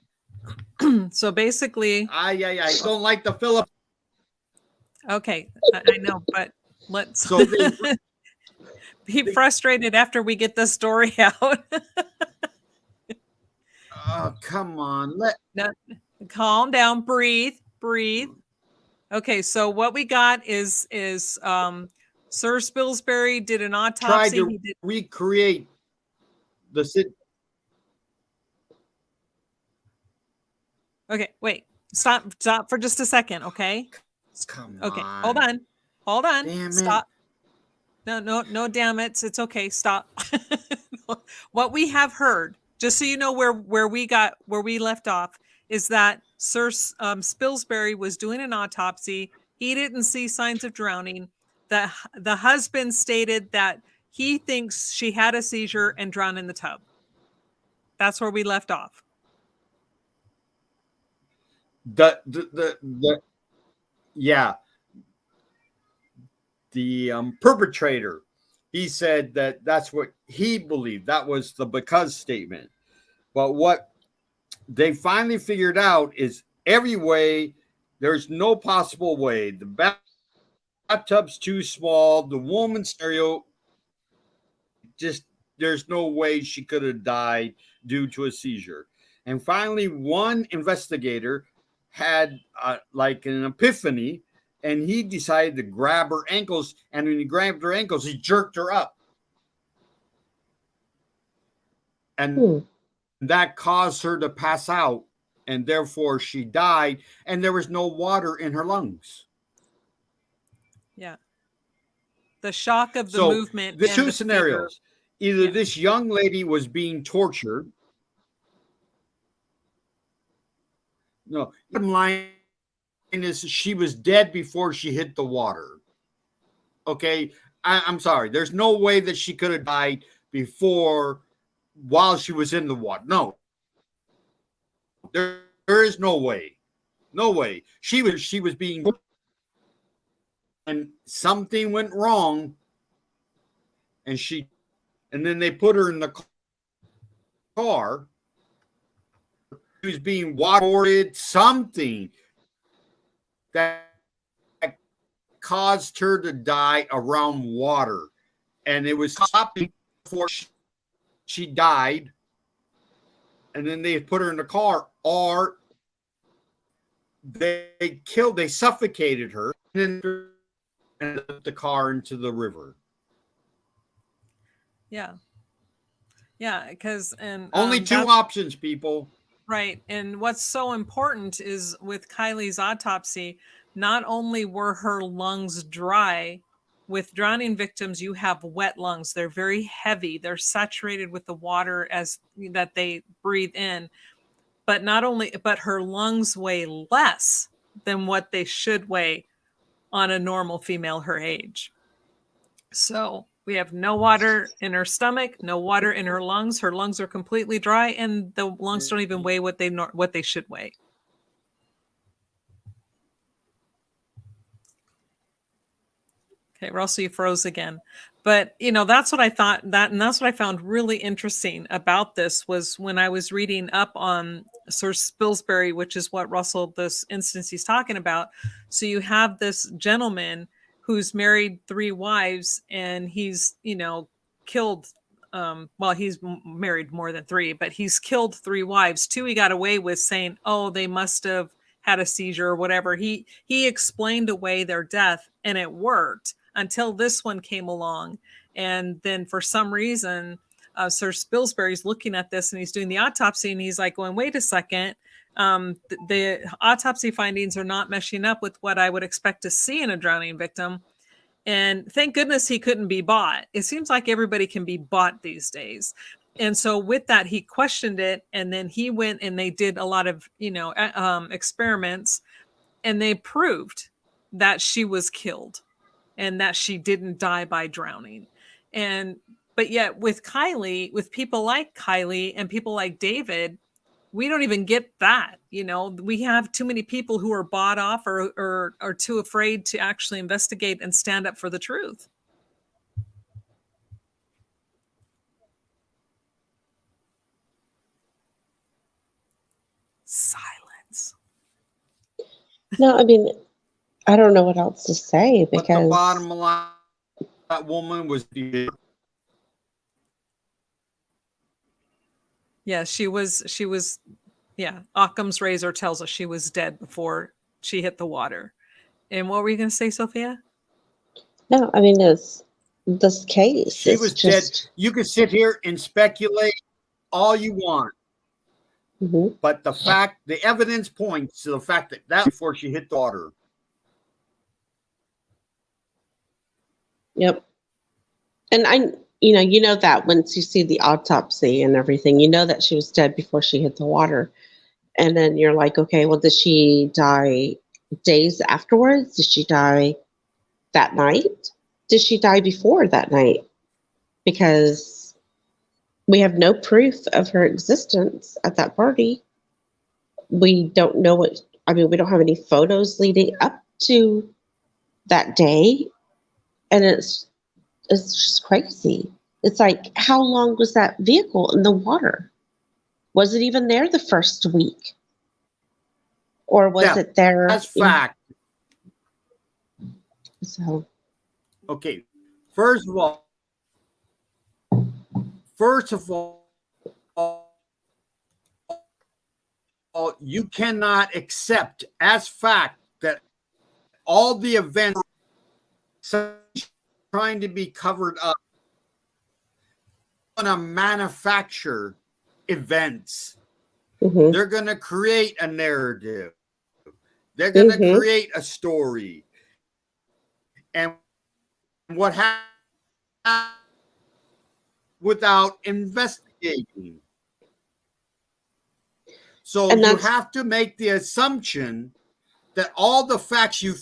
So basically, I don't like the Philippines. Okay, I know, but let's be frustrated after we get the story out. Oh, come on. Calm down, breathe. Okay, so what we got is Sir Spilsbury did an autopsy. Tried to recreate the city. Okay, wait. Stop for just a second, okay? Come okay, on. hold on. Damn Stop. No, damn it. It's okay. Stop. What we have heard, just so you know where we left off, is that Sir Spilsbury was doing an autopsy. He didn't see signs of drowning. The husband stated that he thinks she had a seizure and drowned in the tub. That's where we left off. The yeah, the perpetrator, he said that that's what he believed. That was the because statement. But what they finally figured out is every way, there's no possible way. The bathtub's too small. The woman's stereo, just there's no way she could have died due to a seizure. And finally, one investigator had like an epiphany, and he decided to grab her ankles. And when he grabbed her ankles, he jerked her up. And that caused her to pass out, and therefore she died, and there was no water in her lungs. Yeah. The shock of the movement. The two scenarios. Either this young lady was being tortured. No, bottom line is she was dead before she hit the water. Okay, I'm sorry. There's no way that she could have died while she was in the water. No, there is no way. No way. She was being, and something went wrong, and then they put her in the car. She was being watered, something that caused her to die around water. And it was stopping before she died. And then they put her in the car, or they suffocated her, and then put the car into the river. Yeah. Yeah, because only two options, people. Right. And what's so important is with Kiely's autopsy, not only were her lungs dry, with drowning victims, you have wet lungs. They're very heavy. They're saturated with the water that they breathe in. But her lungs weigh less than what they should weigh on a normal female her age. So we have no water in her stomach, no water in her lungs. Her lungs are completely dry, and the lungs don't even weigh what they should weigh. Okay, Russell, you froze again. But, that's what I thought, and that's what I found really interesting about this was when I was reading up on Sir Spilsbury, which is what Russell, this instance he's talking about. So you have this gentleman who's married 3 wives, and he's, killed, he's married more than 3, but he's killed 3 wives. 2 he got away with saying, oh, they must have had a seizure or whatever. He explained away their death, and it worked until this one came along. And then for some reason, Sir Spilsbury's looking at this, and he's doing the autopsy, and he's like going, wait a second. The autopsy findings are not meshing up with what I would expect to see in a drowning victim. And thank goodness he couldn't be bought. It seems like everybody can be bought these days. And so with that, he questioned it, and then he went and they did a lot of, experiments, and they proved that she was killed and that she didn't die by drowning. But yet with Kiely, with people like Kiely and people like David, we don't even get that. We have too many people who are bought off or are too afraid to actually investigate and stand up for the truth. Silence. No, I mean, I don't know what else to say, because but the bottom line, that woman was dead. Yeah, she was, yeah. Occam's razor tells us she was dead before she hit the water. And what were you going to say, Sophia? No, I mean, this case. She was dead. You can sit here and speculate all you want. Mm-hmm. But the evidence points to the fact that before she hit the water. Yep. And you know that once you see the autopsy and everything, that she was dead before she hit the water. And then you're like, okay, well, did she die days afterwards? Did she die that night? Did she die before that night? Because we have no proof of her existence at that party. We don't know I mean, we don't have any photos leading up to that day. And it's just crazy. It's like, how long was that vehicle in the water? Was it even there the first week? Or was it there? That's fact. So, okay. First of all, you cannot accept as fact that all the events trying to be covered up on a manufacture events. mm-hmm. They're going to create a narrative. They're going to Mm-hmm. create a story. And what happened without investigating. So you have to make the assumption that all the facts you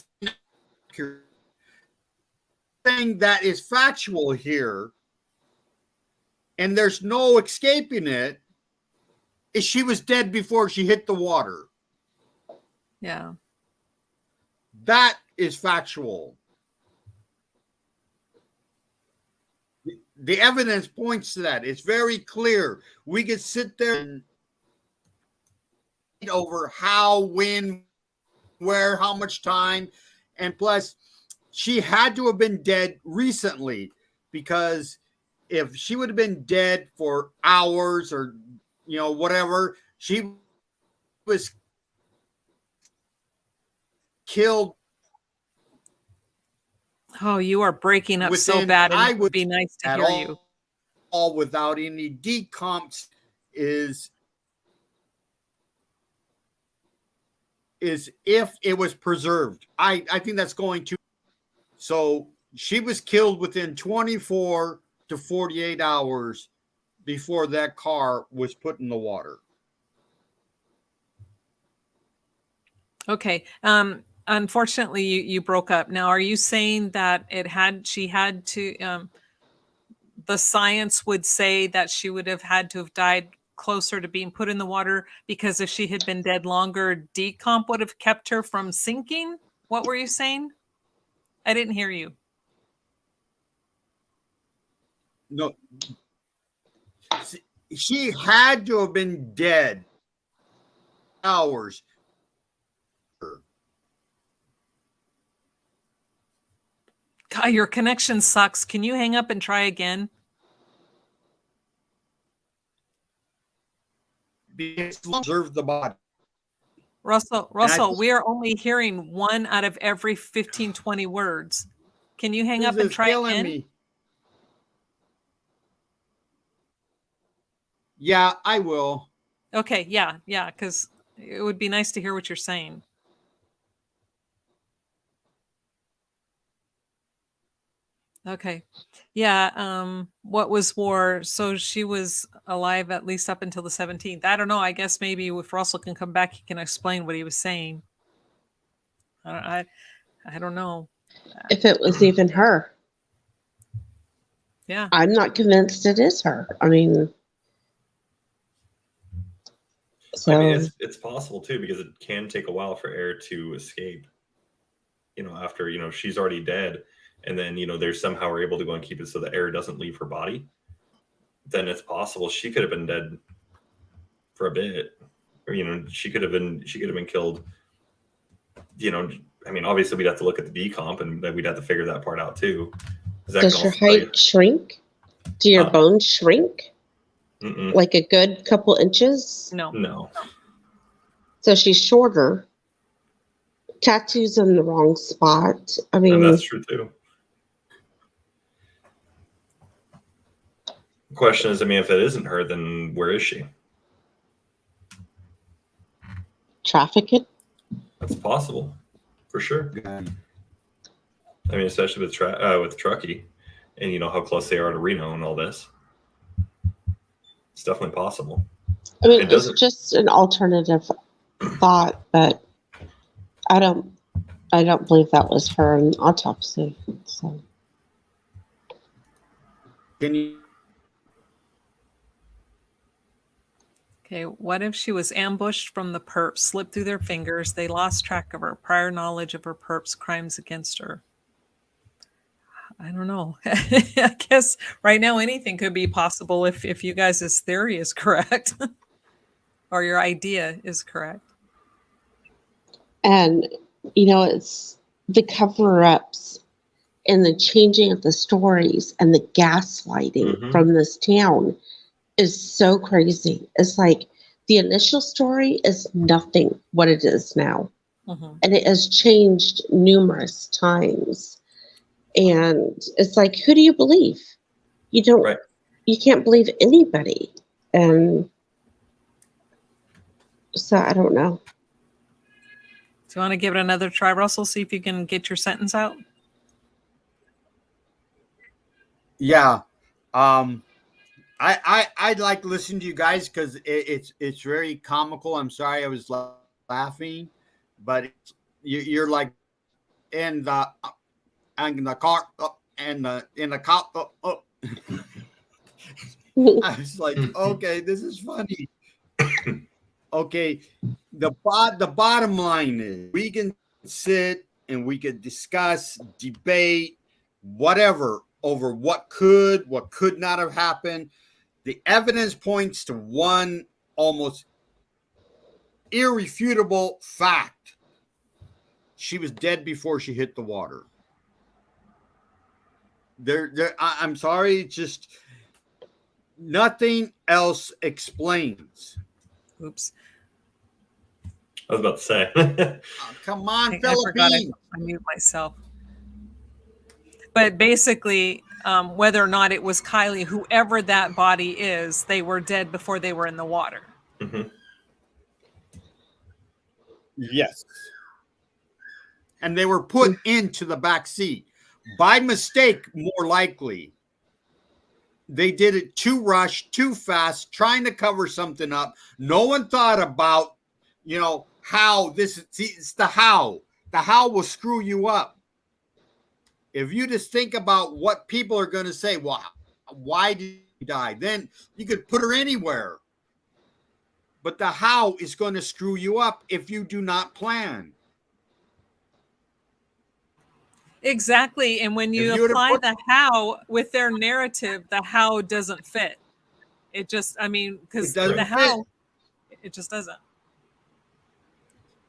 think that is factual here, and there's no escaping it, is she was dead before she hit the water. Yeah. That is factual. The evidence points to that. It's very clear. We could sit there and over how, when, where, how much time, and plus she had to have been dead recently, because if she would have been dead for hours or whatever, she was killed. Oh, you are breaking up so bad, and it would be nice to hear you. All without any decomps is if it was preserved. I think that's going to. So she was killed within 24 to 48 hours before that car was put in the water. Okay. Unfortunately, you broke up. Now, are you saying that she had to, the science would say that she would have had to have died closer to being put in the water, because if she had been dead longer, decomp would have kept her from sinking? What were you saying? I didn't hear you. No. She had to have been dead hours. God, your connection sucks. Can you hang up and try again? Observe the body. Russell, we are only hearing one out of every 15, 20 words. Can you hang up and try again? Me. Yeah, I will. Okay, yeah, because it would be nice to hear what you're saying. Okay. Yeah, what was war? So she was alive at least up until the 17th. I don't know. I guess maybe if Russell can come back, he can explain what he was saying. I don't know. If it was even her. Yeah. I'm not convinced it is her. I mean, it's possible too, because it can take a while for air to escape. After, she's already dead, and then, they somehow are able to go and keep it so the air doesn't leave her body. Then it's possible she could have been dead for a bit, or, she could have been killed. Obviously we'd have to look at the decomp, and then we'd have to figure that part out too. Does your height shrink? Do your bones shrink? Mm-mm. Like a good couple inches? No. So she's shorter. Tattoos in the wrong spot. I mean, and that's true too. The question is, if it isn't her, then where is she? Trafficked? That's possible, for sure. Especially with Truckee, and how close they are to Reno and all this. It's definitely possible. It's just an alternative thought, but I don't believe that was her in autopsy. So. Can you? Okay, what if she was ambushed from the perps, slipped through their fingers, they lost track of her, prior knowledge of her perps' crimes against her? I don't know. I guess right now anything could be possible if you guys' theory is correct or your idea is correct. And, it's the cover-ups and the changing of the stories and the gaslighting from this town is so crazy. It's like the initial story is nothing what it is now. And it has changed numerous times. And it's like, who do you believe? You don't, you can't believe anybody. And so I don't know. Do you want to give it another try, Russell? See if you can get your sentence out. Yeah. I'd like to listen to you guys because it's very comical. I'm sorry I was laughing, but you're like in the car and in the cop. I was like, okay, this is funny. Okay, the bottom line is we can sit and we could discuss, debate, whatever over what could not have happened. The evidence points to one almost irrefutable fact. She was dead before she hit the water. I'm sorry, just nothing else explains. Oops. I was about to say. Come on, I forgot I mute myself. But basically, whether or not it was Kiely, whoever that body is, they were dead before they were in the water. Yes. And they were put into the back seat by mistake, more likely. They did it too rushed, too fast, trying to cover something up. No one thought about, how this. See, it's the how. The how will screw you up. If you just think about what people are going to say, well, why did you die? Then you could put her anywhere. But the how is going to screw you up if you do not plan. Exactly. And when you apply the how with their narrative, the how doesn't fit. It just, because the how, it just doesn't.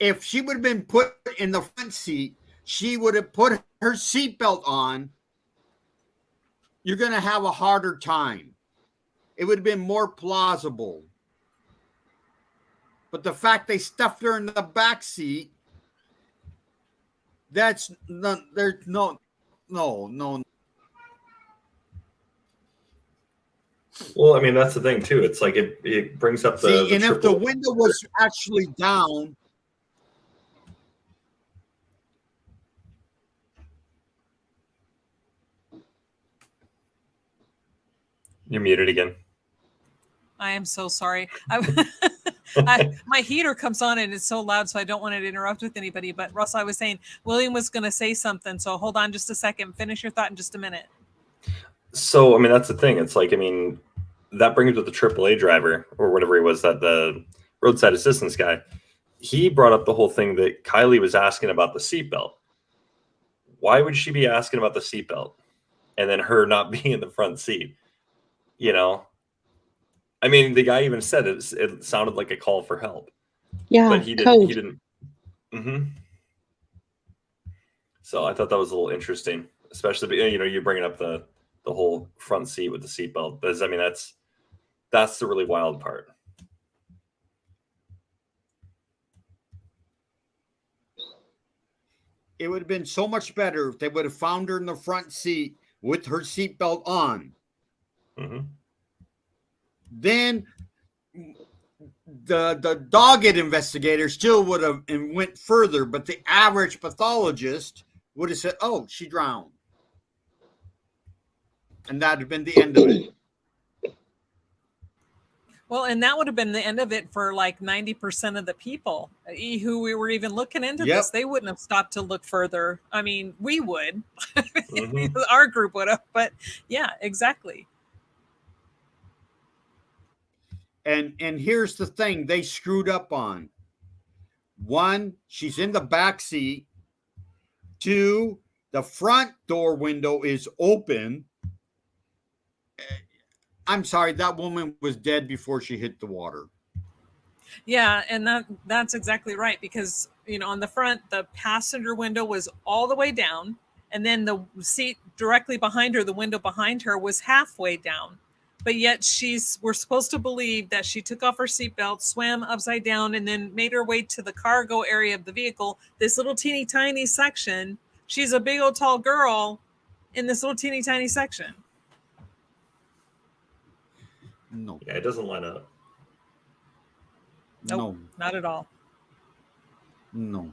If she would have been put in the front seat, she would have put her seatbelt on. You're going to have a harder time. It would have been more plausible. But the fact they stuffed her in the back seat, there's no. Well, that's the thing too. It's like it brings up the and if the window was actually down. You're muted again. I am so sorry. My heater comes on and it's so loud, so I don't want to interrupt with anybody. But Russell, I was saying William was going to say something, so hold on just a second. Finish your thought in just a minute. So, that's the thing. It's like, that brings up the AAA driver or whatever he was, that the roadside assistance guy. He brought up the whole thing that Kiely was asking about the seatbelt. Why would she be asking about the seatbelt and then her not being in the front seat? The guy even said it sounded like a call for help. Yeah, but he didn't. So I thought that was a little interesting, especially you bringing up the whole front seat with the seatbelt. That's the really wild part. It would have been so much better if they would have found her in the front seat with her seatbelt on. Then the dogged investigator still would have and went further, but the average pathologist would have said, "Oh, she drowned," and that would have been the end of it. Well, and that would have been the end of it for like 90% of the people who we were even looking into this. They wouldn't have stopped to look further. We would. Our group would have, but yeah, exactly. And here's the thing they screwed up on. One, she's in the back seat. Two, the front door window is open. I'm sorry, that woman was dead before she hit the water. Yeah, and that's exactly right, because on the front, the passenger window was all the way down, and then the seat directly behind her, the window behind her, was halfway down. But yet we're supposed to believe that she took off her seatbelt, swam upside down, and then made her way to the cargo area of the vehicle, this little teeny tiny section. She's a big old tall girl in this little teeny tiny section. No. Yeah, it doesn't line up. Nope, No. not at all. No.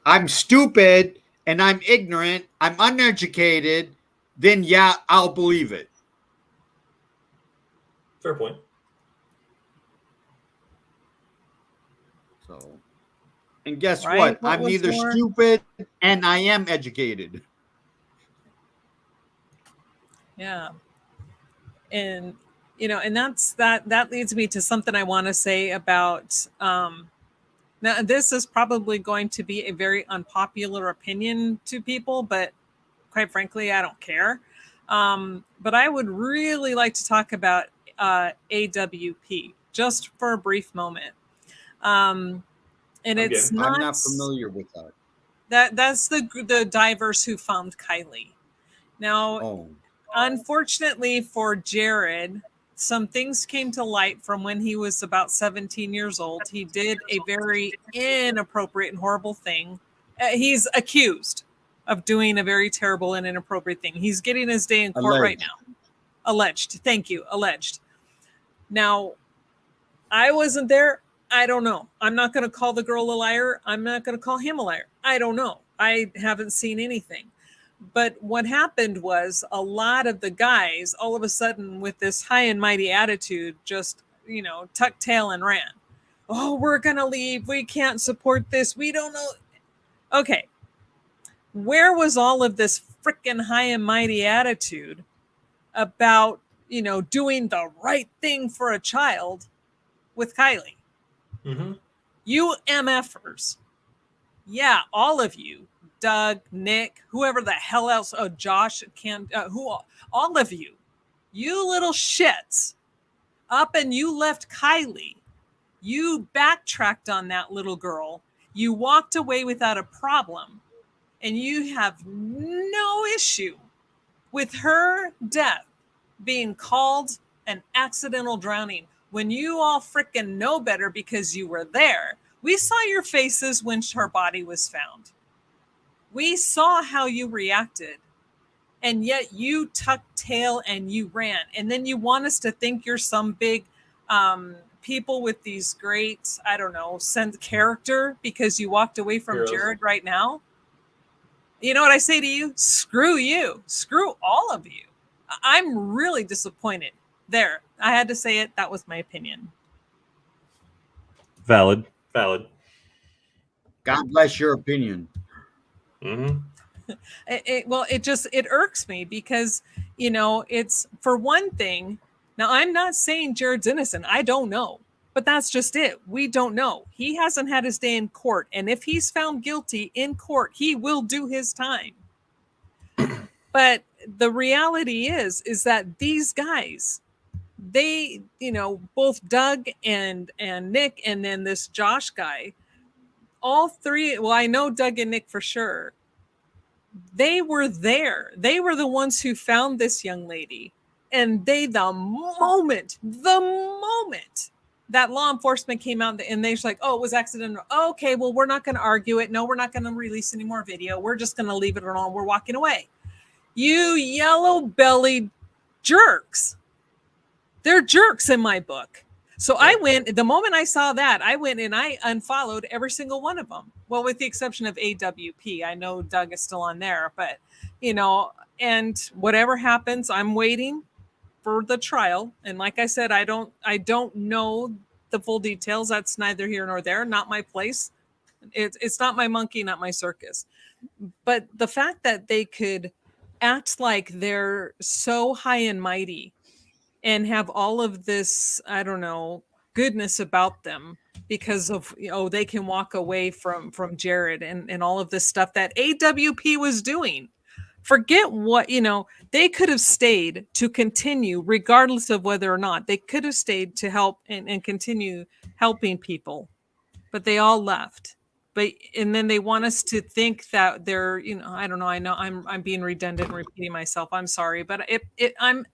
I'm stupid and I'm ignorant. I'm uneducated. Then, yeah, I'll believe it. Fair point. So, and guess Right? what? I'm neither stupid and I am educated. Yeah. And and that leads me to something I want to say about now this is probably going to be a very unpopular opinion to people, but quite frankly, I don't care. But I would really like to talk about AWP just for a brief moment. And it's not, I'm not familiar with that. That's the divers who found Kiely. Now, unfortunately for Jared, some things came to light from when he was about 17 years old. He did a very inappropriate and horrible thing. He's accused of doing a very terrible and inappropriate thing. He's getting his day in court right now. Alleged. Thank you. Alleged. Now, I wasn't there. I don't know. I'm not going to call the girl a liar. I'm not going to call him a liar. I don't know. I haven't seen anything. But what happened was a lot of the guys, all of a sudden, with this high and mighty attitude, just, tucked tail and ran. Oh, we're going to leave. We can't support this. We don't know. Okay. Where was all of this freaking high and mighty attitude about, doing the right thing for a child with Kiely? Mm-hmm. You MFers. Yeah, all of you. Doug, Nick, whoever the hell else, Josh, all of you, you little shits, up and you left Kiely. You backtracked on that little girl. You walked away without a problem, and you have no issue with her death being called an accidental drowning when you all freaking know better because you were there. We saw your faces when her body was found. We saw how you reacted, and yet you tucked tail and you ran. And then you want us to think you're some big people with these great, I don't know, sense character because you walked away from Heroes. Jared right now. You know what I say to you? Screw you. Screw all of you. I'm really disappointed. There, I had to say it. That was my opinion. Valid. God bless your opinion. Mm-hmm. It irks me because, it's, for one thing, now I'm not saying Jared's innocent. I don't know, but that's just it. We don't know. He hasn't had his day in court. And if he's found guilty in court, he will do his time. But the reality is that these guys, they, both Doug and Nick, and then this Josh guy, all three, well, I know Doug and Nick for sure. They were there. They were the ones who found this young lady. And the moment that law enforcement came out and they're like, oh, it was accidental. Oh, okay, well, we're not going to argue it. No, we're not going to release any more video. We're just going to leave it alone. We're walking away. You yellow-bellied jerks. They're jerks in my book. So I went, the moment I saw that, I went and I unfollowed every single one of them. Well, with the exception of AWP. I know Doug is still on there, but, and whatever happens, I'm waiting for the trial. And like I said, I don't know the full details. That's neither here nor there. Not my place. It's not my monkey, not my circus. But the fact that they could act like they're so high and mighty and have all of this, I don't know, goodness about them because of, they can walk away from Jared and all of this stuff that AWP was doing. Forget what, they could have stayed to continue regardless of whether or not. They could have stayed to help and continue helping people, but they all left. And then they want us to think that they're, I don't know. I know I'm being redundant and repeating myself. I'm sorry, but I'm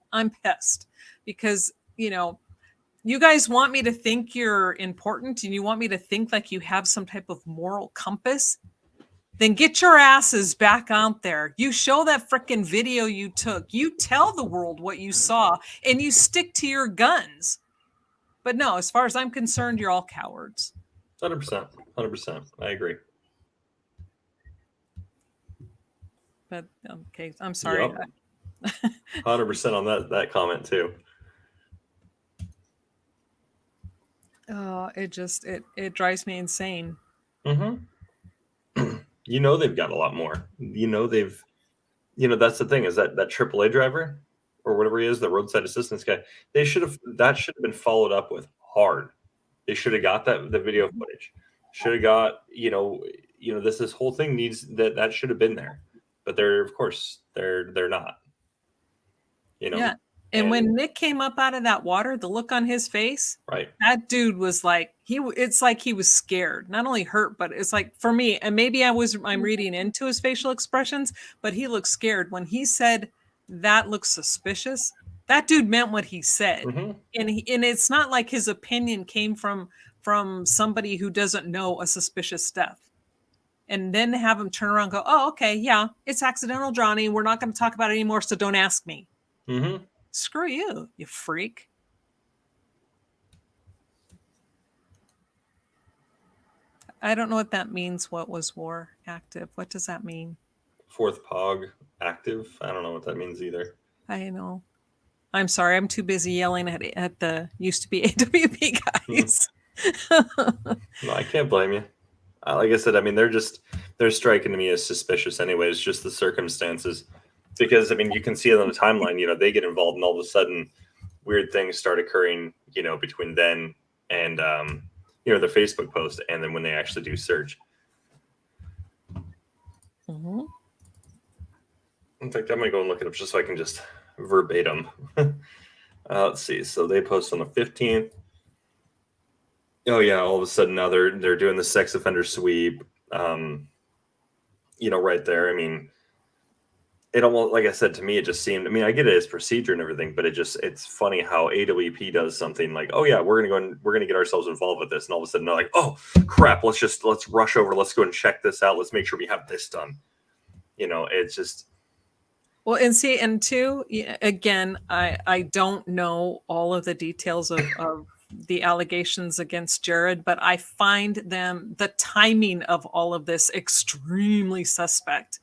pissed because, you guys want me to think you're important and you want me to think like you have some type of moral compass. Then get your asses back out there. You show that freaking video you took. You tell the world what you saw and you stick to your guns. But no, as far as I'm concerned, you're all cowards. 100%. 100%. I agree. But okay, I'm sorry. Yep. 100% on that comment too. Oh, it drives me insane. Mm-hmm. They've got a lot more. That's the thing is that AAA driver or whatever he is, the roadside assistance guy, that should have been followed up with hard. They should have got the video footage. Should have got, this whole thing needs that should have been there. But they're not. Yeah. And when Nick came up out of that water, the look on his face, right? That dude was like, it's like he was scared, not only hurt, but it's like for me, and maybe I'm reading into his facial expressions, but he looked scared when he said that looks suspicious. That dude meant what he said. Mm-hmm. And it's not like his opinion came from somebody who doesn't know a suspicious death. And then have him turn around and go, oh, okay, yeah, it's accidental drowning. We're not going to talk about it anymore, so don't ask me. Mm-hmm. Screw you, you freak. I don't know what that means. What was war active? What does that mean? Fourth Pog active. I don't know what that means either. I know. I'm sorry. I'm too busy yelling at the used to be AWP guys. No, I can't blame you. Like I said, I mean, they're striking to me as suspicious anyways, just the circumstances. Because, I mean, you can see it on the timeline, they get involved and all of a sudden weird things start occurring, between then and, their Facebook post and then when they actually do search. Mm-hmm. In fact, I'm going to go and look it up just so I can just verbatim. Let's see. So they post on the 15th. Oh, yeah. All of a sudden now they're doing the sex offender sweep, right there. I mean, it almost, like I said, to me, it just seemed, I mean, I get it as procedure and everything, but it's funny how AWP does something like, oh yeah, we're going to get ourselves involved with this. And all of a sudden they're like, oh crap, let's rush over. Let's go and check this out. Let's make sure we have this done. It's just. Well, and see, and two, again, I don't know all of the details of the allegations against Jared, but I find the timing of all of this extremely suspect.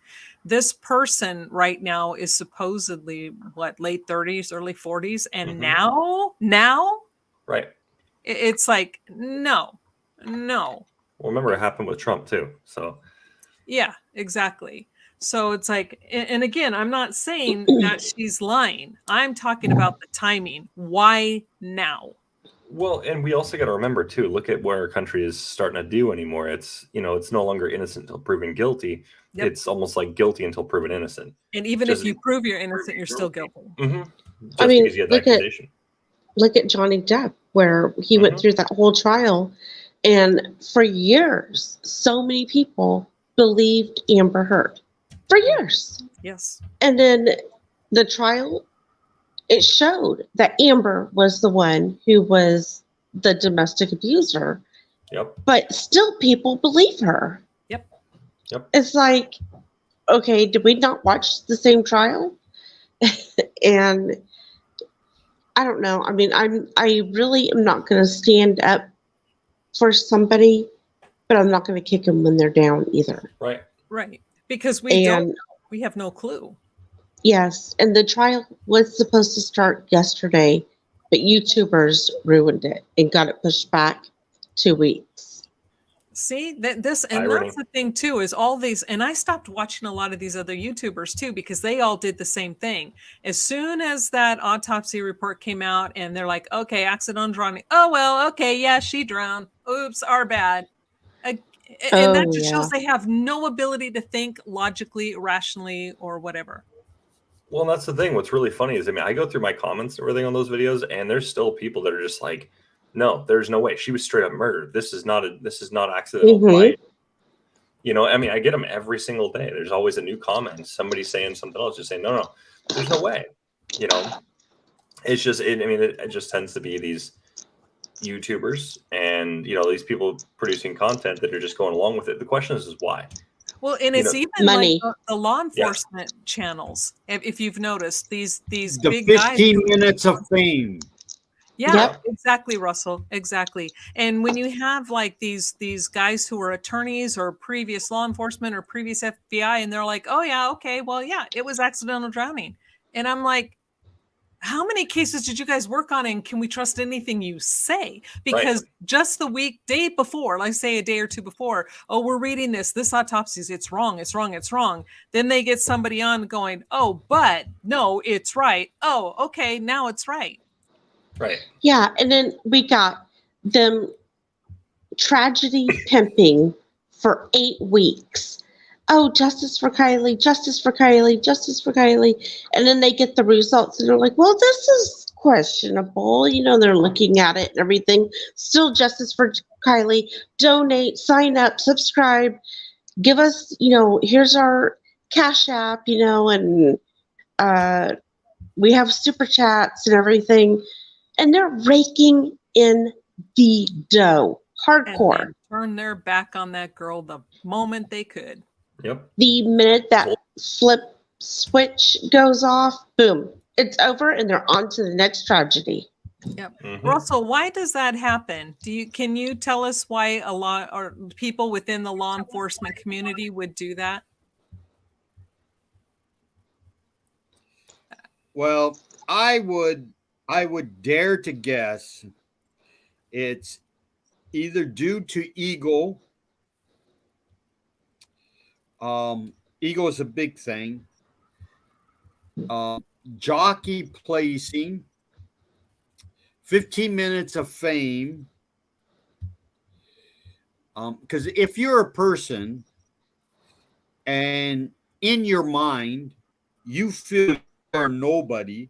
This person right now is supposedly late 30s, early 40s. And mm-hmm. now, right. It's like, no. Well, remember it happened with Trump too. So yeah, exactly. So it's like, and again, I'm not saying that she's lying. I'm talking about the timing. Why now? Well, and we also got to remember too, look at what our country is starting to do anymore. It's, it's no longer innocent until proven guilty. Yep. It's almost like guilty until proven innocent. And even if you prove you're innocent, you're still guilty. Mm-hmm. I mean, because you had the accusation. Look at Johnny Depp, where he went through that whole trial. And for years, so many people believed Amber Heard. For years. Yes. And then the trial, it showed that Amber was the one who was the domestic abuser. Yep. But still people believe her. Yep. It's like, okay, did we not watch the same trial? And I don't know. I mean, I really am not going to stand up for somebody, but I'm not going to kick them when they're down either. Right. Right. Because we don't know. We have no clue. Yes. And the trial was supposed to start yesterday, but YouTubers ruined it and got it pushed back 2 weeks. See that that's Irony. the thing too, is all these, and I stopped watching a lot of these other YouTubers too, because they all did the same thing. As soon as that autopsy report came out and they're like, okay, accidental drowning. Oh, well, okay. Yeah, she drowned. Oops, our bad. And that just shows they have no ability to think logically, rationally, or whatever. Well, that's the thing. What's really funny is, I mean, I go through my comments and everything on those videos, and there's still people that are just like, no, there's no way. She was straight up murdered. This is not accidental. Right? You know, I mean, I get them every single day. There's always a new comment. Somebody saying something else, just saying, no, there's no way. You know, it's just, it just tends to be these YouTubers and, you know, these people producing content that are just going along with it. The question is why? Well, and it's even money. Like the law enforcement channels. If you've noticed, these the big 15 minutes of fame. Yeah, exactly, Russell. Exactly. And when you have like these guys who are attorneys or previous law enforcement or previous FBI, and they're like, oh yeah, okay, well, yeah, it was accidental drowning. And I'm like, how many cases did you guys work on, and can we trust anything you say? Because just the day before, like say a day or two before, oh, we're reading this autopsy, it's wrong. Then they get somebody on going, oh, but no, it's right. Oh, okay, now it's right. Right. Yeah, and then we got them tragedy pimping for 8 weeks. Oh, justice for Kiely, justice for Kiely, justice for Kiely. And then they get the results and they're like, well, this is questionable. You know, they're looking at it and everything. Still justice for Kiely. Donate, sign up, subscribe. Give us, you know, here's our Cash App, you know, and we have super chats and everything. And they're raking in the dough. Hardcore. And they turn their back on that girl the moment they could. Yep. The minute that flip switch goes off, boom, it's over and they're on to the next tragedy. Yep. Russell, why does that happen? Can you tell us why a lot or people within the law enforcement community would do that? Well, I would dare to guess it's either due to ego. Ego is a big thing. Jockey placing, 15 minutes of fame. Because if you're a person and in your mind you feel you're nobody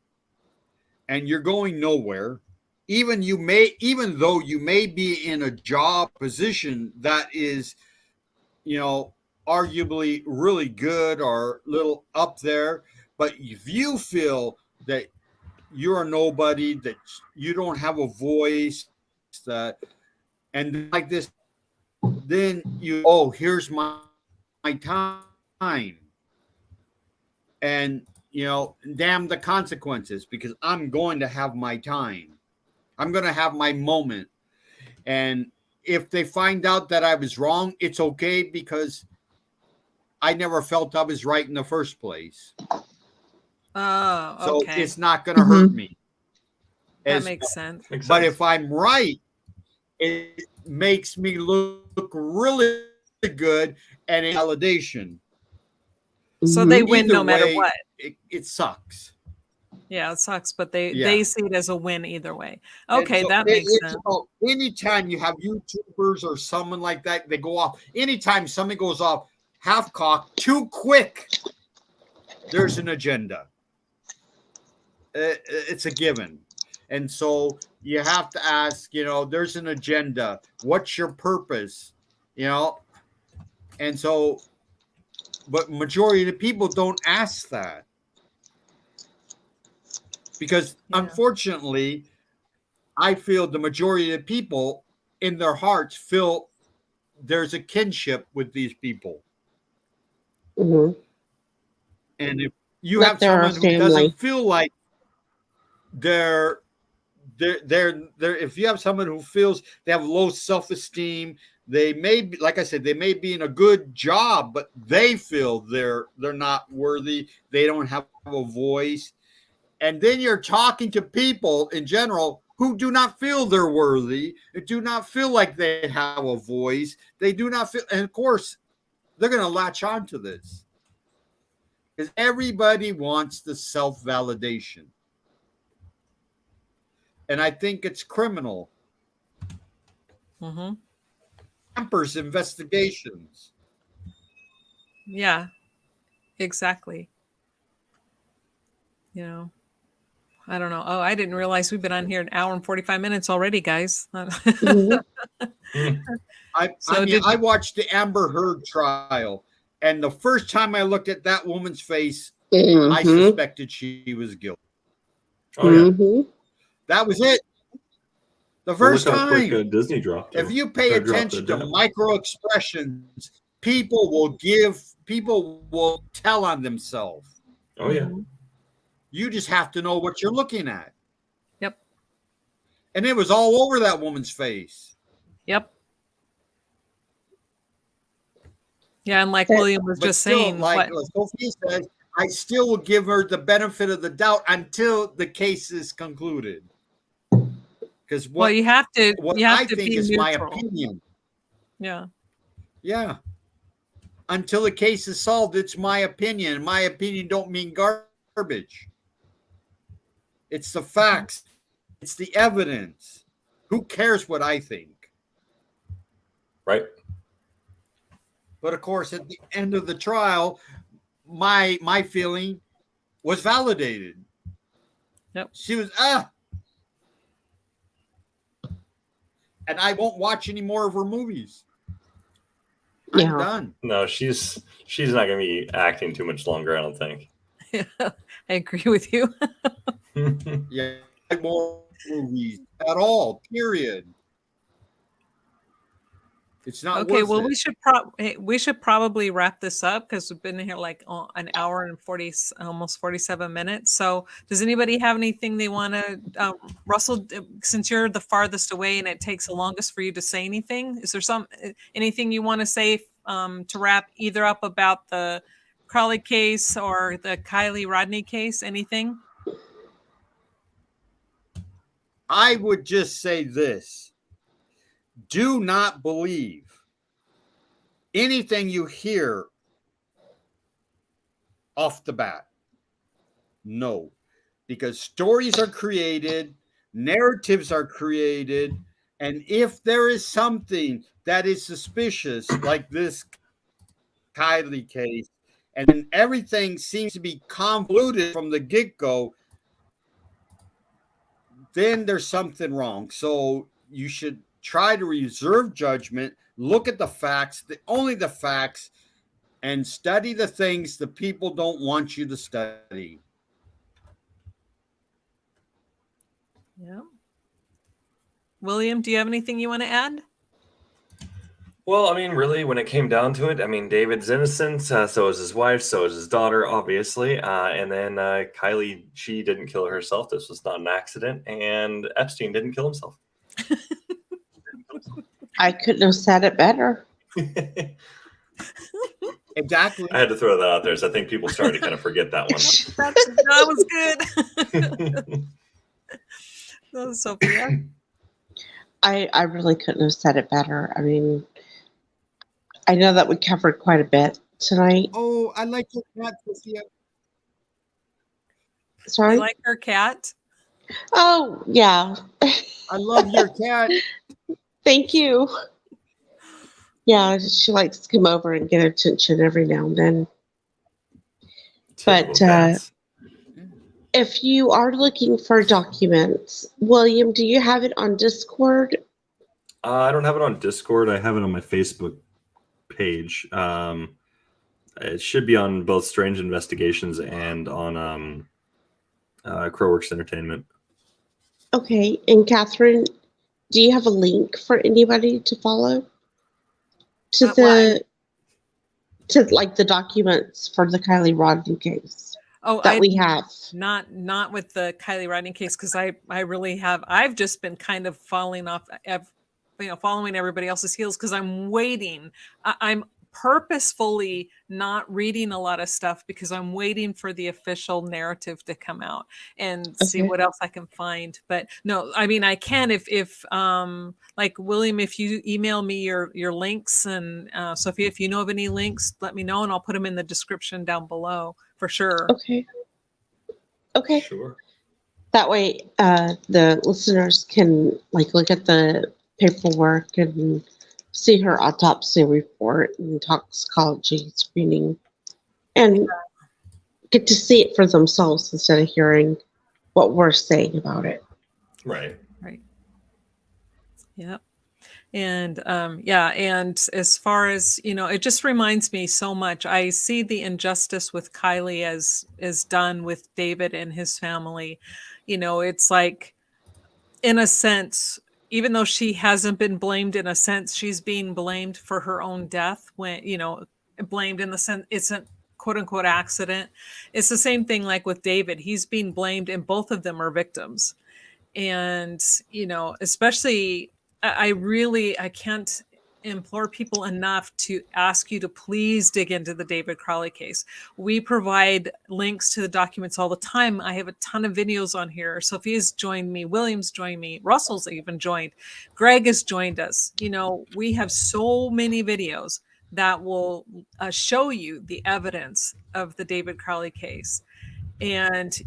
and you're going nowhere, even though you may be in a job position that is, you know, arguably really good or a little up there, but if you feel that you're a nobody, that you don't have a voice, that and like this, then here's my time, and you know, damn the consequences, because I'm going to have my time. I'm going to have my moment. And if they find out that I was wrong, it's okay, because I never felt I was right in the first place. Oh, okay. So it's not going to hurt me. That makes sense. But if I'm right, it makes me look really good and validation. So they win no matter what. It sucks. Yeah, it sucks, but they see it as a win either way. Okay, so that makes sense. Anytime you have YouTubers or someone like that, they go off. Anytime somebody goes off half-cocked too quick, there's an agenda. It's a given. And so you have to ask, you know, there's an agenda. What's your purpose? You know? And so, but majority of the people don't ask that. Because unfortunately, I feel the majority of the people in their hearts feel there's a kinship with these people. Mm-hmm. And if you have someone who doesn't feel like they're if you have someone who feels they have low self-esteem, they may be, like I said, they may be in a good job, but they feel they're not worthy. They don't have a voice. And then you're talking to people in general who do not feel they're worthy, do not feel like they have a voice. They do not feel, and of course, they're going to latch on to this because everybody wants the self-validation. And I think it's criminal. Mm-hmm. Hampers investigations. Yeah, exactly. You know, I don't know. Oh, I didn't realize we've been on here an hour and 45 minutes already, guys. Mhm. I watched the Amber Heard trial, and the first time I looked at that woman's face, I suspected she was guilty. Oh yeah, that was it. The first look how time. quick, Disney dropped. If you pay attention to micro expressions, people will tell on themselves. Oh yeah. You just have to know what you're looking at. Yep. And it was all over that woman's face. Yep. Yeah, and like William was just saying, like Sophia said, I still will give her the benefit of the doubt until the case is concluded. Because you have to. What you have I to think be is neutral. my opinion. Yeah. Yeah. Until the case is solved, it's my opinion. My opinion don't mean garbage. It's the facts. It's the evidence. Who cares what I think? Right. But of course, at the end of the trial, my feeling was validated. Yep. She was and I won't watch any more of her movies. I'm done. No, she's not going to be acting too much longer, I don't think. Yeah, I agree with you. Yeah, more movies at all. Period. It's not okay. worth Well, it. we should probably wrap this up because we've been here like an hour and almost 47 minutes. So, does anybody have anything they want to, Russell? Since you're the farthest away and it takes the longest for you to say anything, is there anything you want to say to wrap either up about the Crowley case or the Kiely Rodni case? Anything? I would just say this. Do not believe anything you hear off the bat. No, because stories are created, narratives are created, and if there is something that is suspicious, like this Kiely case, and then everything seems to be convoluted from the get-go, then there's something wrong. So you should try to reserve judgment, look at the facts, only the facts, and study the things the people don't want you to study. Yeah. William, do you have anything you want to add? Well, I mean, really, when it came down to it, I mean, David's innocent, so is his wife, so is his daughter, obviously. And then Kiely, she didn't kill herself. This was not an accident. And Epstein didn't kill himself. I couldn't have said it better. Exactly. I had to throw that out there, so I think people started to kind of forget that one. That was good. That was Sophia. I really couldn't have said it better. I mean, I know that we covered quite a bit tonight. Oh, I like your cat, Sophia. Sorry? You like her cat? Oh, yeah. I love your cat. Thank you. Yeah, she likes to come over and get attention every now and then. But if you are looking for documents, William, do you have it on Discord? I don't have it on Discord. I have it on my Facebook page. It should be on both Strange Investigations and on Crowworks Entertainment. Okay. And Catherine, do you have a link for anybody to follow? To the documents for the Kiely Rodni case. Oh, we have. Not with the Kiely Rodni case, because I really have. I've just been kind of falling off, following everybody else's heels because I'm waiting. I'm purposefully not reading a lot of stuff because I'm waiting for the official narrative to come out and see what else I can find. But no, I mean, I can if like William, if you email me your links, and Sophia, if you know of any links, let me know and I'll put them in the description down below for sure. Okay. Sure. That way, the listeners can look at the paperwork and see her autopsy report and toxicology screening, and get to see it for themselves instead of hearing what we're saying about it. Right. Yep. And and as far as, it just reminds me so much. I see the injustice with Kiely as done with David and his family. It's like, in a sense, even though she hasn't been blamed, in a sense, she's being blamed for her own death, when, blamed in the sense it's a quote unquote accident. It's the same thing like with David. He's being blamed and both of them are victims. And, especially, I can't implore people enough to ask you to please dig into the David Crowley case. We provide links to the documents all the time. I have a ton of videos on here. Sophia's joined me, William's joined me, Russell's even joined, Greg has joined us. We have so many videos that will show you the evidence of the David Crowley case. And,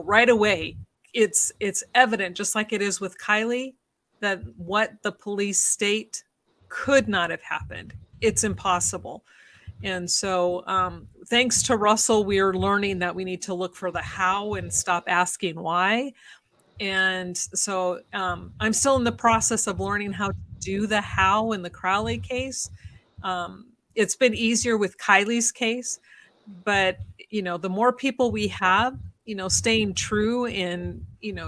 right away, it's evident, just like it is with Kiely, that what the police state could not have happened. It's impossible. And so thanks to Russell, we are learning that we need to look for the how and stop asking why. And so I'm still in the process of learning how to do the how in the Crowley case. It's been easier with Kiely's case, but the more people we have, staying true in,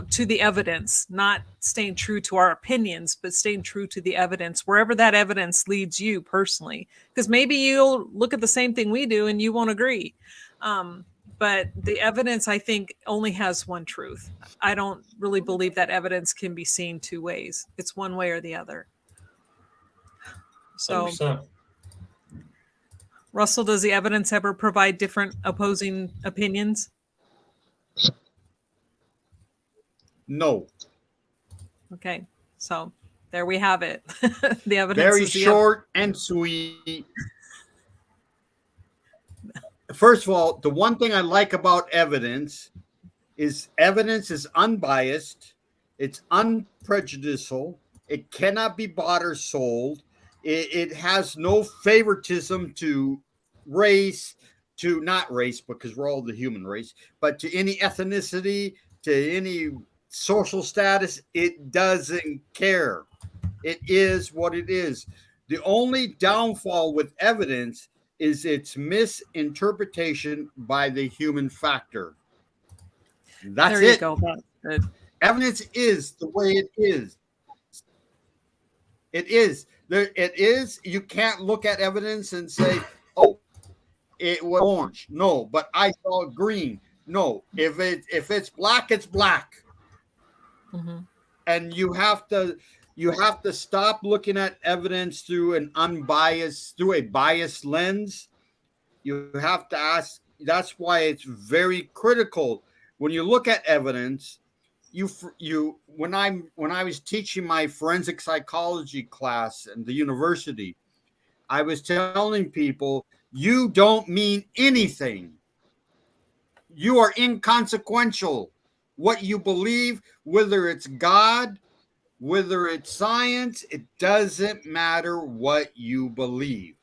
to the evidence, not staying true to our opinions, but staying true to the evidence, wherever that evidence leads you personally, because maybe you'll look at the same thing we do and you won't agree. But the evidence, I think, only has one truth. I don't really believe that evidence can be seen two ways. It's one way or the other. So 100%. Russell, does the evidence ever provide different opposing opinions? No. Okay, so there we have it. The evidence Very is short and sweet. First of all, the one thing I like about evidence is unbiased, it's unprejudicial, it cannot be bought or sold, it has no favoritism to race, to not race because we're all the human race, but to any ethnicity, to any social status. It doesn't care. It is what it is. The only downfall with evidence is its misinterpretation by the human factor. That's there you it. Go. That's good. Evidence is the way it is. It is. It is. You can't look at evidence and say, "Oh, it was orange." No, but I saw green. No, if it's black, it's black. Mm-hmm. And you have to stop looking at evidence through a biased lens. You have to ask. That's why it's very critical when you look at evidence. When I was teaching my forensic psychology class in the university, I was telling people, you don't mean anything. You are inconsequential. What you believe, whether it's God, whether it's science, it doesn't matter what you believe.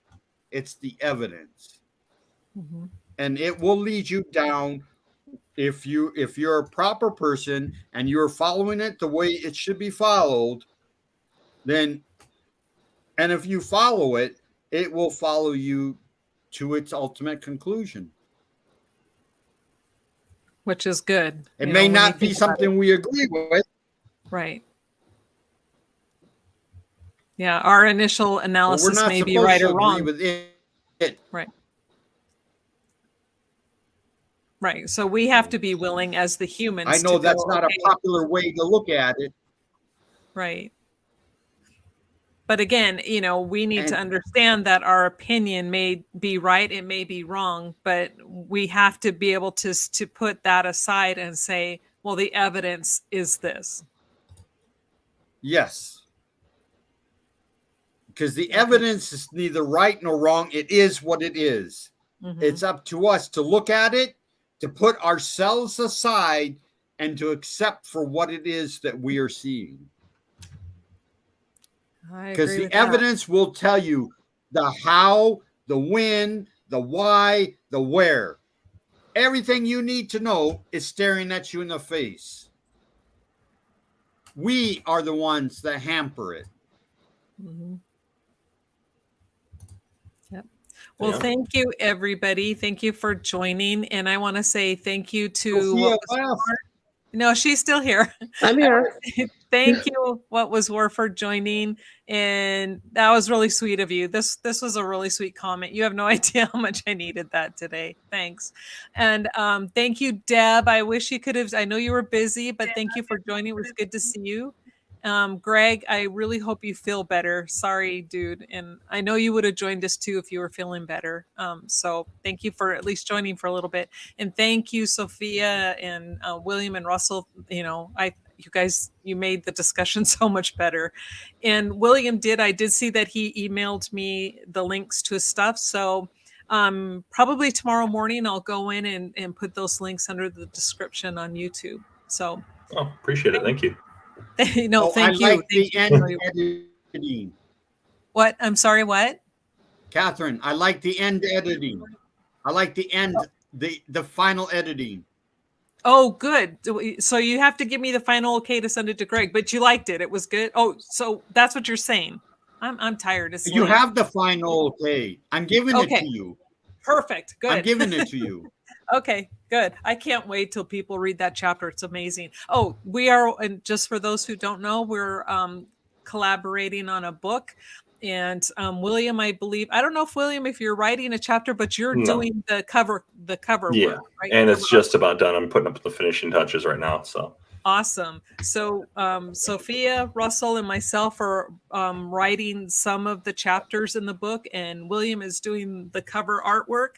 It's the evidence. Mm-hmm. And it will lead you down. If you're a proper person and you're following it the way it should be followed, then, and if you follow it, it will follow you to its ultimate conclusion. Which is good. It may not be something we agree with. Right. Yeah, our initial analysis may be right or wrong. With it. Right. Right. So we have to be willing as the humans. I know that's not a popular way to look at it. Right. But again, we need to understand that our opinion may be right, it may be wrong, but we have to be able to put that aside and say, well, the evidence is this. Yes. Because the evidence is neither right nor wrong. It is what it is. Mm-hmm. It's up to us to look at it, to put ourselves aside, and to accept for what it is that we are seeing. Because the evidence will tell you the how, the when, the why, the where. Everything you need to know is staring at you in the face. We are the ones that hamper it. Mm-hmm. Yep. Well, thank you, everybody. Thank you for joining. And I want to say thank you to No, she's still here. I'm here. Thank you, What Was War, for joining. And that was really sweet of you. This was a really sweet comment. You have no idea how much I needed that today. Thanks. And thank you, Deb. I wish you could have, I know you were busy, but thank you for joining. It was good to see you. Greg, I really hope you feel better. Sorry, dude. And I know you would have joined us too if you were feeling better. So thank you for at least joining for a little bit. And thank you, Sophia and William and Russell. You guys, you made the discussion so much better. And William I did see that he emailed me the links to his stuff. So probably tomorrow morning, I'll go in and put those links under the description on YouTube. So appreciate it. Thank you. Thank you. Like the end editing. What? I'm sorry, what? Catherine, I like the end editing. I like the end, the final editing. Oh, good. So you have to give me the final okay to send it to Greg, but you liked it. It was good. Oh, so that's what you're saying. I'm tired. You have the final okay. I'm giving it to you. Perfect. Good. I'm giving it to you. Okay, good. I can't wait till people read that chapter. It's amazing. Oh, we are, and just for those who don't know, we're collaborating on a book. And William, I believe, I don't know if William, if you're writing a chapter, but you're doing the cover yeah. work, right? And it's just about done. I'm putting up the finishing touches right now. So awesome. So Sophia, Russell, and myself are writing some of the chapters in the book, and William is doing the cover artwork.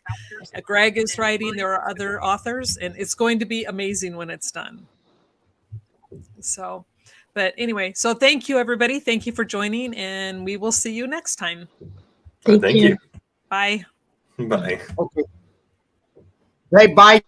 Greg is writing. There are other authors, and it's going to be amazing when it's done. So, but anyway, so thank you, everybody. Thank you for joining, and we will see you next time. Thank you. Bye. Bye. Okay. Hey, bye.